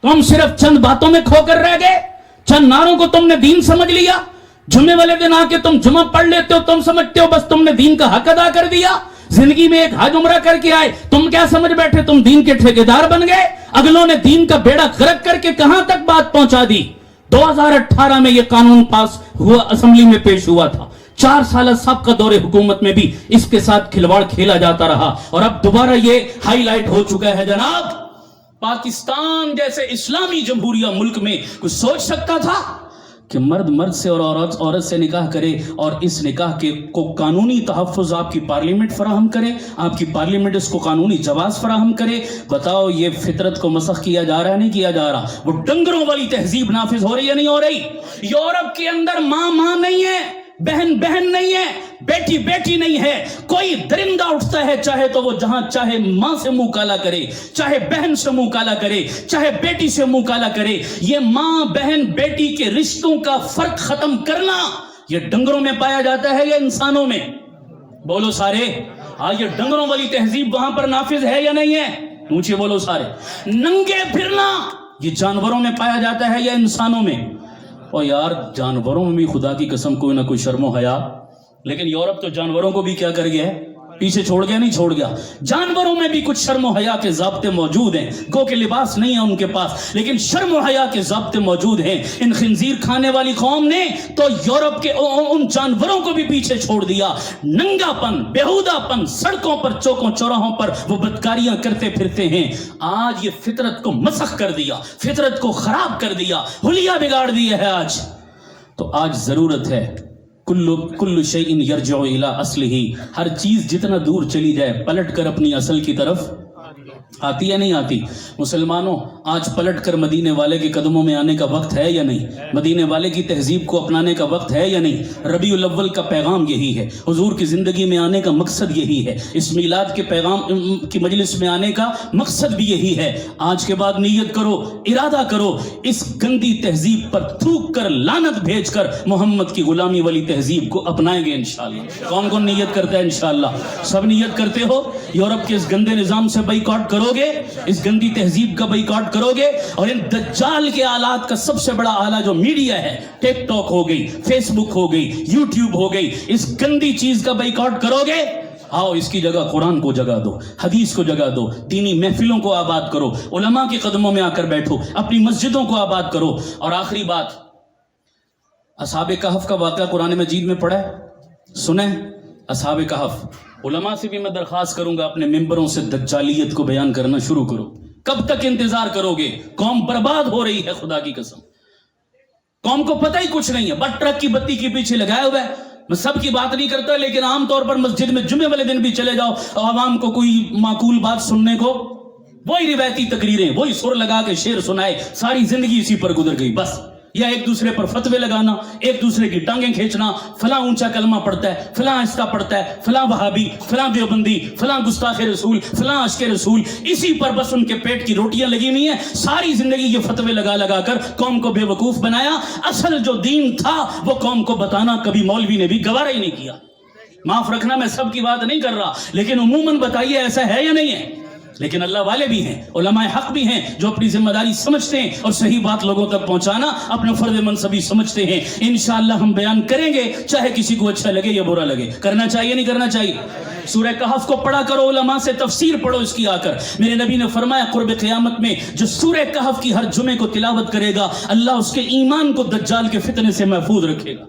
Speaker 2: تم صرف چند باتوں میں کھو کر رہ گئے، چند نعروں کو تم نے دین سمجھ لیا. جمعے والے دن آ کے تم جمعہ پڑھ لیتے ہو، تم سمجھتے ہو بس تم نے دین کا حق ادا کر دیا. زندگی میں ایک حج عمرہ کر کے آئے، تم کیا سمجھ بیٹھے؟ تم دین کے ٹھیکیدار بن گئے. اگلوں نے دین کا بیڑا غرق کر کے کہاں تک بات پہنچا دی. 2018 میں یہ قانون پاس ہوا، اسمبلی میں پیش ہوا تھا. 4 سالہ سابقہ دور حکومت میں بھی اس کے ساتھ کھلواڑ کھیلا جاتا رہا، اور اب دوبارہ یہ ہائی لائٹ ہو چکا ہے. جناب، پاکستان جیسے اسلامی جمہوریہ ملک میں کچھ سوچ سکتا تھا کہ مرد مرد سے اور عورت عورت سے نکاح کرے، اور اس نکاح کے کو قانونی تحفظ آپ کی پارلیمنٹ فراہم کرے، آپ کی پارلیمنٹ اس کو قانونی جواز فراہم کرے؟ بتاؤ، یہ فطرت کو مسخ کیا جا رہا ہے نہیں کیا جا رہا؟ وہ ڈنگروں والی تہذیب نافذ ہو رہی ہے نہیں ہو رہی؟ یورپ کے اندر ماں ماں نہیں ہے، بہن بہن نہیں ہے، بیٹی بیٹی نہیں ہے. کوئی درندہ اٹھتا ہے چاہے تو وہ جہاں چاہے ماں سے منہ کالا کرے، چاہے بہن سے منہ کالا کرے، چاہے بیٹی سے منہ کالا کرے. یہ ماں بہن بیٹی کے رشتوں کا فرق ختم کرنا یہ ڈنگروں میں پایا جاتا ہے یا انسانوں میں؟ بولو سارے. یہ ڈنگروں والی تہذیب وہاں پر نافذ ہے یا نہیں ہے؟ اونچے بولو سارے. ننگے پھرنا یہ جانوروں میں پایا جاتا ہے یا انسانوں میں؟ اور یار، جانوروں میں بھی خدا کی قسم کوئی نہ کوئی شرم و حیا. لیکن یورپ تو جانوروں کو بھی کیا کر گیا ہے؟ پیچھے چھوڑ گیا نہیں چھوڑ گیا. جانوروں میں بھی کچھ شرم و حیا کے ضابطے موجود ہیں. گو کے لباس نہیں ہے ان کے پاس، لیکن شرم و حیا کے ضابطے موجود ہیں. ان خنزیر کھانے والی قوم نے تو یورپ کے ان جانوروں کو بھی پیچھے چھوڑ دیا. ننگا پن، بیہودہ پن، سڑکوں پر چوکوں چوراہوں پر وہ بدکاریاں کرتے پھرتے ہیں. آج یہ فطرت کو مسخ کر دیا، فطرت کو خراب کر دیا، حلیہ بگاڑ دیا ہے آج. تو آج ضرورت ہے کل شیء یرجع الی اصلہ، ہر چیز جتنا دور چلی جائے پلٹ کر اپنی اصل کی طرف آتی ہے نہیں آتی؟ مسلمانوں آج پلٹ کر مدینے والے کے قدموں میں آنے کا وقت ہے یا نہیں؟ مدینے والے کی تہذیب کو اپنانے کا وقت ہے یا نہیں؟ ربیع الاول کا پیغام یہی ہے، حضور کی زندگی میں آنے کا مقصد یہی ہے، اس میلاد کے پیغام کی مجلس میں آنے کا مقصد بھی یہی ہے۔ آج کے بعد نیت کرو، ارادہ کرو، اس گندی تہذیب پر تھوک کر لعنت بھیج کر محمد کی غلامی والی تہذیب کو اپنائیں گے انشاءاللہ۔ کون کون نیت کرتا ہے انشاءاللہ؟ سب نیت کرتے ہو؟ یورپ کے اس گندے نظام سے بائیکاٹ کرو گے، اس گندی تہذیب کا بائیکاٹ کرو گے، اور ان دجال کے آلات کا سب سے بڑا آلہ جو میڈیا ہے، ٹک ٹاک ہو گئی، فیس بک ہو گئی، یوٹیوب ہو گئی، اس گندی چیز کا بائیکاٹ کرو گے؟ آؤ اس کی جگہ قرآن کو جگہ دو، حدیث کو جگہ دو، دینی محفلوں کو آباد کرو، علماء کے قدموں میں آ کر بیٹھو، اپنی مسجدوں کو آباد کرو۔ اور آخری بات، اصحاب کہف کا واقعہ قرآن مجید میں پڑھا ہے؟ سنیں اصحاب کہف۔ علماء سے بھی میں درخواست کروں گا اپنے ممبروں سے دجالیت کو بیان کرنا شروع کرو۔ کب تک انتظار کرو گے؟ قوم برباد ہو رہی ہے، خدا کی قسم قوم کو پتہ ہی کچھ نہیں ہے، بس ٹرک کی بتی کے پیچھے لگایا ہوا ہے۔ میں سب کی بات نہیں کرتا، لیکن عام طور پر مسجد میں جمعے والے دن بھی چلے جاؤ، عوام کو کوئی معقول بات سننے کو، وہی روایتی تقریریں، وہی سر لگا کے شعر سنائے، ساری زندگی اسی پر گزر گئی بس۔ یا ایک دوسرے پر فتوے لگانا، ایک دوسرے کی ٹانگیں کھینچنا، فلاں اونچا کلمہ پڑھتا ہے، فلاں آہستہ پڑھتا ہے، فلاں وہابی، فلاں دیوبندی، فلاں گستاخ رسول، فلاں عاشق رسول، اسی پر بس ان کے پیٹ کی روٹیاں لگی ہوئی ہیں۔ ساری زندگی یہ فتوے لگا لگا کر قوم کو بے وقوف بنایا۔ اصل جو دین تھا وہ قوم کو بتانا کبھی مولوی نے بھی گوارا ہی نہیں کیا۔ معاف رکھنا، میں سب کی بات نہیں کر رہا، لیکن عموماً بتائیے ایسا ہے یا نہیں ہے؟ لیکن اللہ والے بھی ہیں، علماء حق بھی ہیں جو اپنی ذمہ داری سمجھتے ہیں اور صحیح بات لوگوں تک پہنچانا اپنا فرض منصبی سمجھتے ہیں۔ انشاءاللہ ہم بیان کریں گے، چاہے کسی کو اچھا لگے یا برا لگے۔ کرنا چاہیے نہیں کرنا چاہیے؟ سورہ کہف کو پڑھا کرو، علماء سے تفسیر پڑھو اس کی آ کر۔ میرے نبی نے فرمایا قرب قیامت میں جو سورہ کہف کی ہر جمعے کو تلاوت کرے گا، اللہ اس کے ایمان کو دجال کے فتنے سے محفوظ رکھے گا۔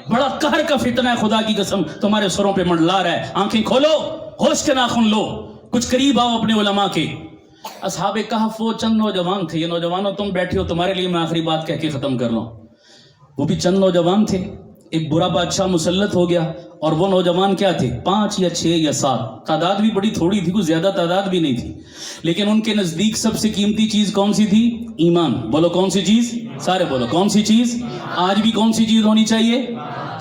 Speaker 2: بڑا قہر کا فتنہ ہے، خدا کی قسم تمہارے سروں پہ منڈلا رہا ہے۔ آنکھیں کھولو، ہوش کے ناخن لو، کچھ قریب آؤ اپنے علماء کے۔ اصحاب کہف وہ چند نوجوان تھے، یہ نوجوانوں تم بیٹھے ہو، تمہارے لیے میں آخری بات کہہ کے ختم کر رہا ہوں۔ وہ بھی چند نوجوان تھے، ایک برا بادشاہ مسلط ہو گیا، اور وہ نوجوان کیا تھے؟ 5 یا 6 یا 7، تعداد بھی بڑی تھوڑی تھی، کوئی زیادہ تعداد بھی نہیں تھی، لیکن ان کے نزدیک سب سے قیمتی چیز کون سی تھی؟ ایمان۔ بولو کون سی چیز؟ سارے بولو کون سی چیز؟ آج بھی کون سی چیز ہونی چاہیے؟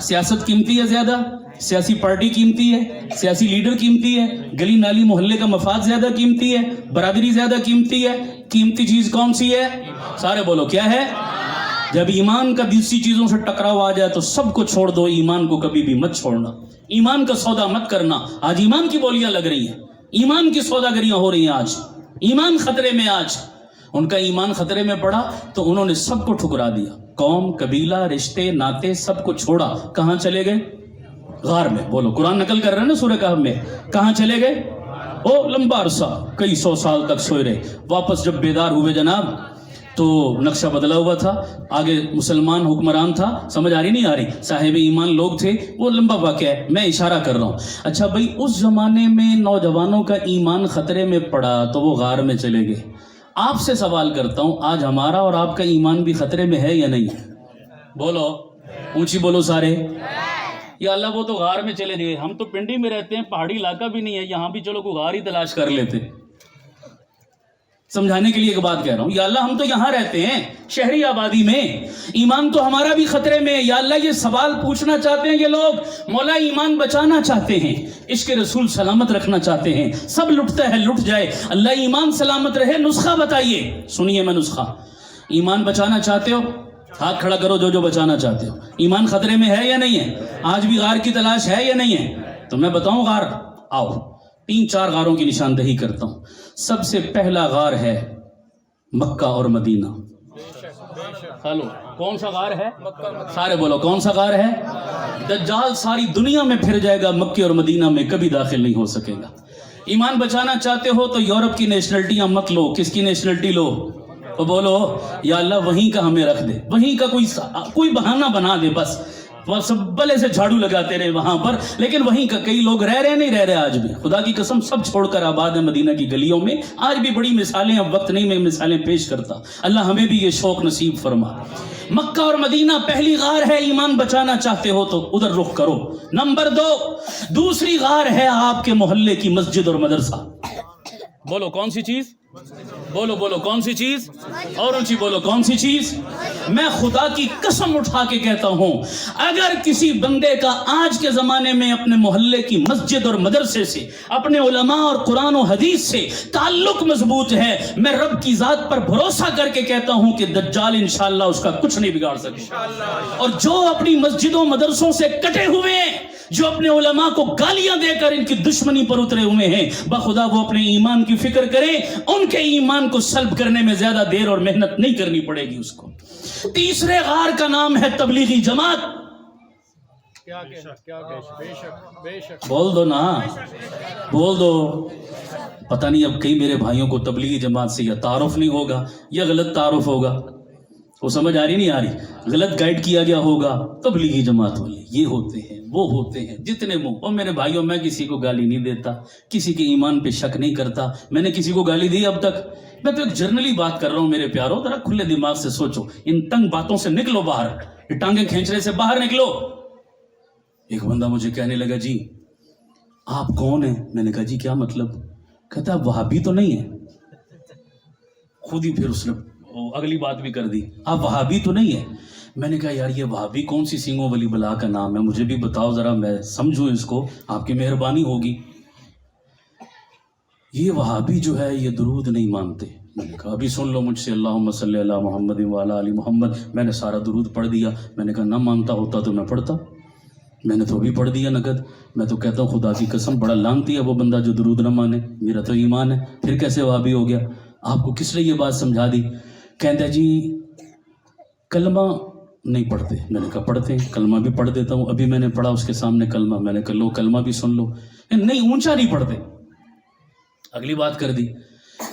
Speaker 2: سیاست قیمتی ہے زیادہ؟ سیاسی پارٹی قیمتی ہے؟ سیاسی لیڈر قیمتی ہے؟ گلی نالی محلے کا مفاد زیادہ قیمتی ہے؟ برادری زیادہ قیمتی ہے؟ قیمتی چیز کون سی ہے؟ سارے بولو کیا ہے؟ جب ایمان کا دوسری چیزوں سے ٹکراؤ آ جائے تو سب کو چھوڑ دو، ایمان کو کبھی بھی مت چھوڑنا، ایمان کا سودا مت کرنا۔ آج ایمان کی بولیاں لگ رہی ہیں، ایمان کی سوداگریاں ہو رہی ہیں، آج ایمان خطرے میں۔ آج ان کا ایمان خطرے میں پڑا تو انہوں نے سب کو ٹھکرا دیا، قوم، قبیلہ، رشتے، ناتے سب کو چھوڑا۔ کہاں چلے گئے؟ غار میں۔ بولو قرآن نقل کر رہے ہیں نا سورہ کہف میں، کہاں چلے گئے؟ لمبا عرصہ، کئی 100 سال تک سوئے رہے۔ واپس جب بیدار ہوئے جناب تو نقشہ بدلا ہوا تھا، آگے مسلمان حکمران تھا۔ سمجھ آ رہی نہیں آ رہی؟ صاحب ایمان لوگ تھے، وہ لمبا واقعہ ہے، میں اشارہ کر رہا ہوں۔ اچھا بھائی، اس زمانے میں نوجوانوں کا ایمان خطرے میں پڑا تو وہ غار میں چلے گئے۔ آپ سے سوال کرتا ہوں، آج ہمارا اور آپ کا ایمان بھی خطرے میں ہے یا نہیں؟ بولو اونچی بولو سارے۔ یا اللہ وہ تو غار میں چلے گئے، ہم تو پنڈی میں رہتے ہیں، پہاڑی علاقہ بھی نہیں ہے، یہاں بھی چلو کوئی غار ہی تلاش کر لیتے۔ سمجھانے کے لیے ایک بات کہہ رہا ہوں، یا اللہ ہم تو یہاں رہتے ہیں شہری آبادی میں، ایمان تو ہمارا بھی خطرے میں ہے۔ یا اللہ یہ سوال پوچھنا چاہتے ہیں یہ لوگ، مولا ایمان بچانا چاہتے ہیں، عشق رسول سلامت رکھنا چاہتے ہیں، سب لٹتا ہے لٹ جائے، اللہ ایمان سلامت رہے، نسخہ بتائیے۔ سنیے میں نسخہ، ایمان بچانا چاہتے ہو ہاتھ کھڑا کرو، جو پہچانا چاہتے ہو۔ ایمان خطرے میں ہے یا نہیں ہے؟ آج بھی غار کی تلاش ہے یا نہیں ہے؟ تو میں بتاؤں غار، آؤ 3-4 غاروں کی نشاندہی کرتا ہوں۔ سب سے پہلا غار ہے مکہ اور مدینہ۔ ہلو، کون سا غار ہے؟ سارے بولو کون سا غار ہے؟ دجال ساری دنیا میں پھر جائے گا، مکہ اور مدینہ میں کبھی داخل نہیں ہو سکے گا۔ ایمان بچانا چاہتے ہو تو یورپ کی نیشنلٹیاں مت لو، کس کی نیشنلٹی لو؟ تو بولو یا اللہ وہیں کا ہمیں رکھ دے، وہیں کا کوئی بہانہ بنا دے، بس سب بلے سے جھاڑو لگاتے رہے وہاں پر، لیکن وہیں کا کئی لوگ رہ رہے نہیں رہ رہے آج بھی، خدا کی قسم سب چھوڑ کر آباد ہے مدینہ کی گلیوں میں۔ آج بھی بڑی مثالیں، اب وقت نہیں میں مثالیں پیش کرتا، اللہ ہمیں بھی یہ شوق نصیب فرما۔ مکہ اور مدینہ پہلی غار ہے، ایمان بچانا چاہتے ہو تو ادھر رخ کرو۔ نمبر 2، دوسری غار ہے آپ کے محلے کی مسجد اور مدرسہ۔ بولو کون سی چیز؟ بولو بولو کون سی چیز؟ اور اونچی بولو کون سی چیز؟ میں خدا کی قسم اٹھا کے کہتا ہوں اگر کسی بندے کا آج کے زمانے میں اپنے محلے کی مسجد اور مدرسے سے، اپنے علماء اور قرآن و حدیث سے تعلق مضبوط ہے، میں رب کی ذات پر بھروسہ کر کے کہتا ہوں کہ دجال انشاءاللہ اس کا کچھ نہیں بگاڑ سکے. اور جو اپنی مسجدوں مدرسوں سے کٹے ہوئے ہیں، جو اپنے علماء کو گالیاں دے کر ان کی دشمنی پر اترے ہوئے ہیں، بخدا وہ اپنے ایمان کی فکر کریں، ان کے ایمان کو سلب کرنے میں زیادہ دیر اور محنت نہیں کرنی پڑے گی اس کو. تیسرے غار کا نام ہے تبلیغی جماعت. بول دو نا، بول دو. پتہ نہیں اب کئی میرے بھائیوں کو تبلیغی جماعت سے یا تعارف نہیں ہوگا یا غلط تعارف ہوگا، وہ سمجھ آ رہی نہیں آ رہی، غلط گائیڈ کیا گیا ہوگا. تبلیغی جماعت والے یہ ہوتے ہیں، وہ ہوتے ہیں، جتنے منہ. اور میرے بھائیوں میں کسی کو گالی نہیں دیتا، کسی کے ایمان پہ شک نہیں کرتا. میں نے کسی کو گالی دی اب تک؟ میں تو ایک جرنلی بات کر رہا ہوں میرے پیاروں، ذرا کھلے دماغ سے سوچو. ان تنگ باتوں سے نکلو باہر، یہ ٹانگیں کھینچنے سے باہر نکلو. ایک بندہ مجھے کہنے لگا جی آپ کون ہیں؟ میں نے کہا جی کیا مطلب؟ کہتا آپ وہابی تو نہیں ہیں. خود ہی پھر اس نے اگلی بات بھی کر دی، آپ وہابی تو نہیں ہیں. میں نے کہا یار یہ وہابی کون سی سنگوں والی بلا کا نام ہے، مجھے بھی بتاؤ ذرا، میں سمجھوں اس کو، آپ کی مہربانی ہوگی. یہ وہابی جو ہے یہ درود نہیں مانتے. میں نے کہا ابھی سن لو مجھ سے، اللہم صلی علی محمد وعلی آل محمد. میں نے سارا درود پڑھ دیا. میں نے کہا نہ مانتا ہوتا تو میں پڑھتا، میں نے تو ابھی پڑھ دیا نقد. میں تو کہتا ہوں خدا کی قسم بڑا لعنتی ہے وہ بندہ جو درود نہ مانے، میرا تو ایمان ہے. پھر کیسے وہابی ہو گیا؟ آپ کو کس نے یہ بات سمجھا دی؟ کہتا جی کلمہ نہیں پڑھتے. میں نے کہا پڑھتے ہیں، کلمہ بھی پڑھ دیتا ہوں. ابھی میں نے پڑھا اس کے سامنے کلمہ. میں نے کہا لو کلمہ بھی سن لو. نہیں اونچا نہیں پڑھتے. اگلی بات کر دی.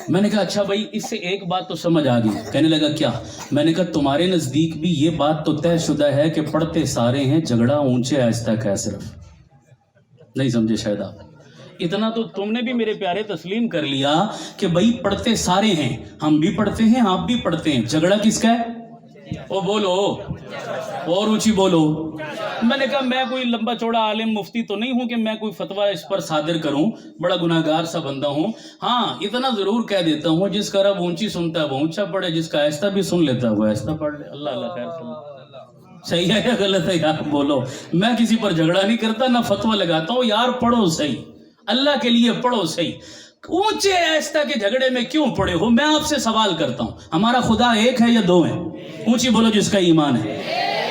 Speaker 2: میں نے کہا اچھا بھائی اس سے ایک بات تو سمجھ آ گئی. کہنے لگا کیا؟ میں نے کہا تمہارے نزدیک بھی یہ بات تو طے شدہ ہے کہ پڑھتے سارے ہیں، جھگڑا اونچے آہستہ کا ہے صرف. نہیں سمجھے شاید آپ. اتنا تو تم نے بھی میرے پیارے تسلیم کر لیا کہ بھائی پڑھتے سارے ہیں، ہم بھی پڑھتے ہیں آپ بھی پڑھتے ہیں، جھگڑا کس کا ہے؟ او بولو اور اونچی بولو. میں نے کہا میں کوئی لمبا چوڑا عالم مفتی تو نہیں ہوں کہ میں کوئی فتویٰ اس پر صادر کروں، بڑا گناہ گار سا بندہ ہوں. ہاں اتنا ضرور کہہ دیتا ہوں جس کا رب اونچی سنتا ہے وہ اونچا پڑھے، جس کا آہستہ بھی سن لیتا ہے وہ آہستہ پڑھ لے. اللہ اللہ خیر سن. صحیح ہے یا غلط ہے یار بولو. میں کسی پر جھگڑا نہیں کرتا نہ فتویٰ لگاتا ہوں. یار پڑھو صحیح، اللہ کے لیے پڑھو صحیح. اونچے آہستہ کے جھگڑے میں کیوں پڑے ہو؟ میں آپ سے سوال کرتا ہوں، ہمارا خدا ایک ہے یا دو ہے؟ اونچی بولو جس کا ایمان ہے.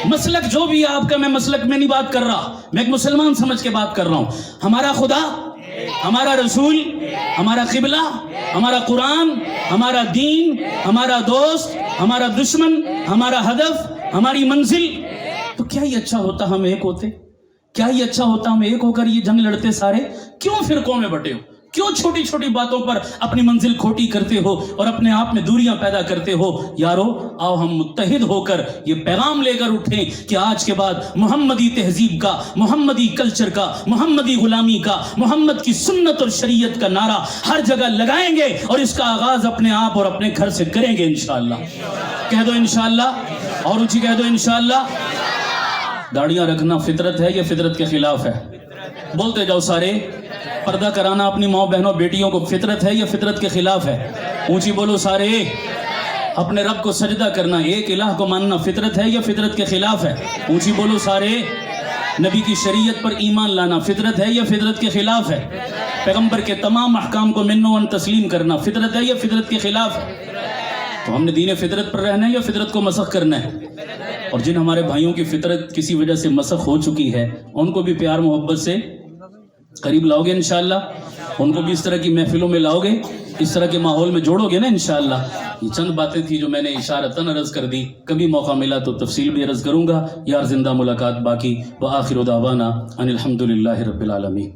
Speaker 2: مسلک جو بھی آپ کا، میں مسلک میں نہیں بات کر رہا، میں ایک مسلمان سمجھ کے بات کر رہا ہوں. ہمارا خدا، ہمارا رسول، ہمارا قبلہ، ہمارا قرآن، ہمارا دین، ہمارا دوست، ہمارا دشمن، ہمارا ہدف، ہماری منزل. تو کیا یہ اچھا ہوتا ہم ایک ہوتے؟ کیا یہ اچھا ہوتا ہم ایک ہو کر یہ جنگ لڑتے سارے؟ کیوں فرقوں میں بٹے ہو؟ کیوں چھوٹی چھوٹی باتوں پر اپنی منزل کھوٹی کرتے ہو اور اپنے آپ میں دوریاں پیدا کرتے ہو؟ یارو آؤ ہم متحد ہو کر یہ پیغام لے کر اٹھیں کہ آج کے بعد محمدی تہذیب کا، محمدی کلچر کا، محمدی غلامی کا، محمد کی سنت اور شریعت کا نعرہ ہر جگہ لگائیں گے اور اس کا آغاز اپنے آپ اور اپنے گھر سے کریں گے انشاءاللہ. کہہ دو انشاءاللہ اور اونچی کہہ دو انشاءاللہ. داڑیاں رکھنا فطرت ہے یا فطرت کے خلاف ہے؟ بولتے جاؤ سارے. پردہ کرانا اپنی ماں بہنوں بیٹیوں کو فطرت ہے یا فطرت کے خلاف ہے؟ اونچی بولو سارے. اپنے رب کو سجدہ کرنا، ایک الہ کو ماننا فطرت ہے یا فطرت کے خلاف ہے؟ اونچی بولو سارے. نبی کی شریعت پر ایمان لانا فطرت ہے یا فطرت کے خلاف ہے؟ پیغمبر کے تمام احکام کو من و تسلیم کرنا فطرت ہے یا فطرت کے خلاف ہے؟ تو ہم نے دین فطرت پر رہنا ہے یا فطرت کو مسخ کرنا ہے؟ اور جن ہمارے بھائیوں کی فطرت کسی وجہ سے مسخ ہو چکی ہے ان کو بھی پیار محبت سے قریب لاؤ گے انشاءاللہ. ان کو بھی اس طرح کی محفلوں میں لاؤ گے، اس طرح کے ماحول میں جوڑو گے نا انشاءاللہ. یہ چند باتیں تھی جو میں نے اشارتاً عرض کر دی. کبھی موقع ملا تو تفصیل بھی عرض کروں گا. یار زندہ ملاقات باقی. وآخر دعوانا ان الحمدللہ رب العالمین.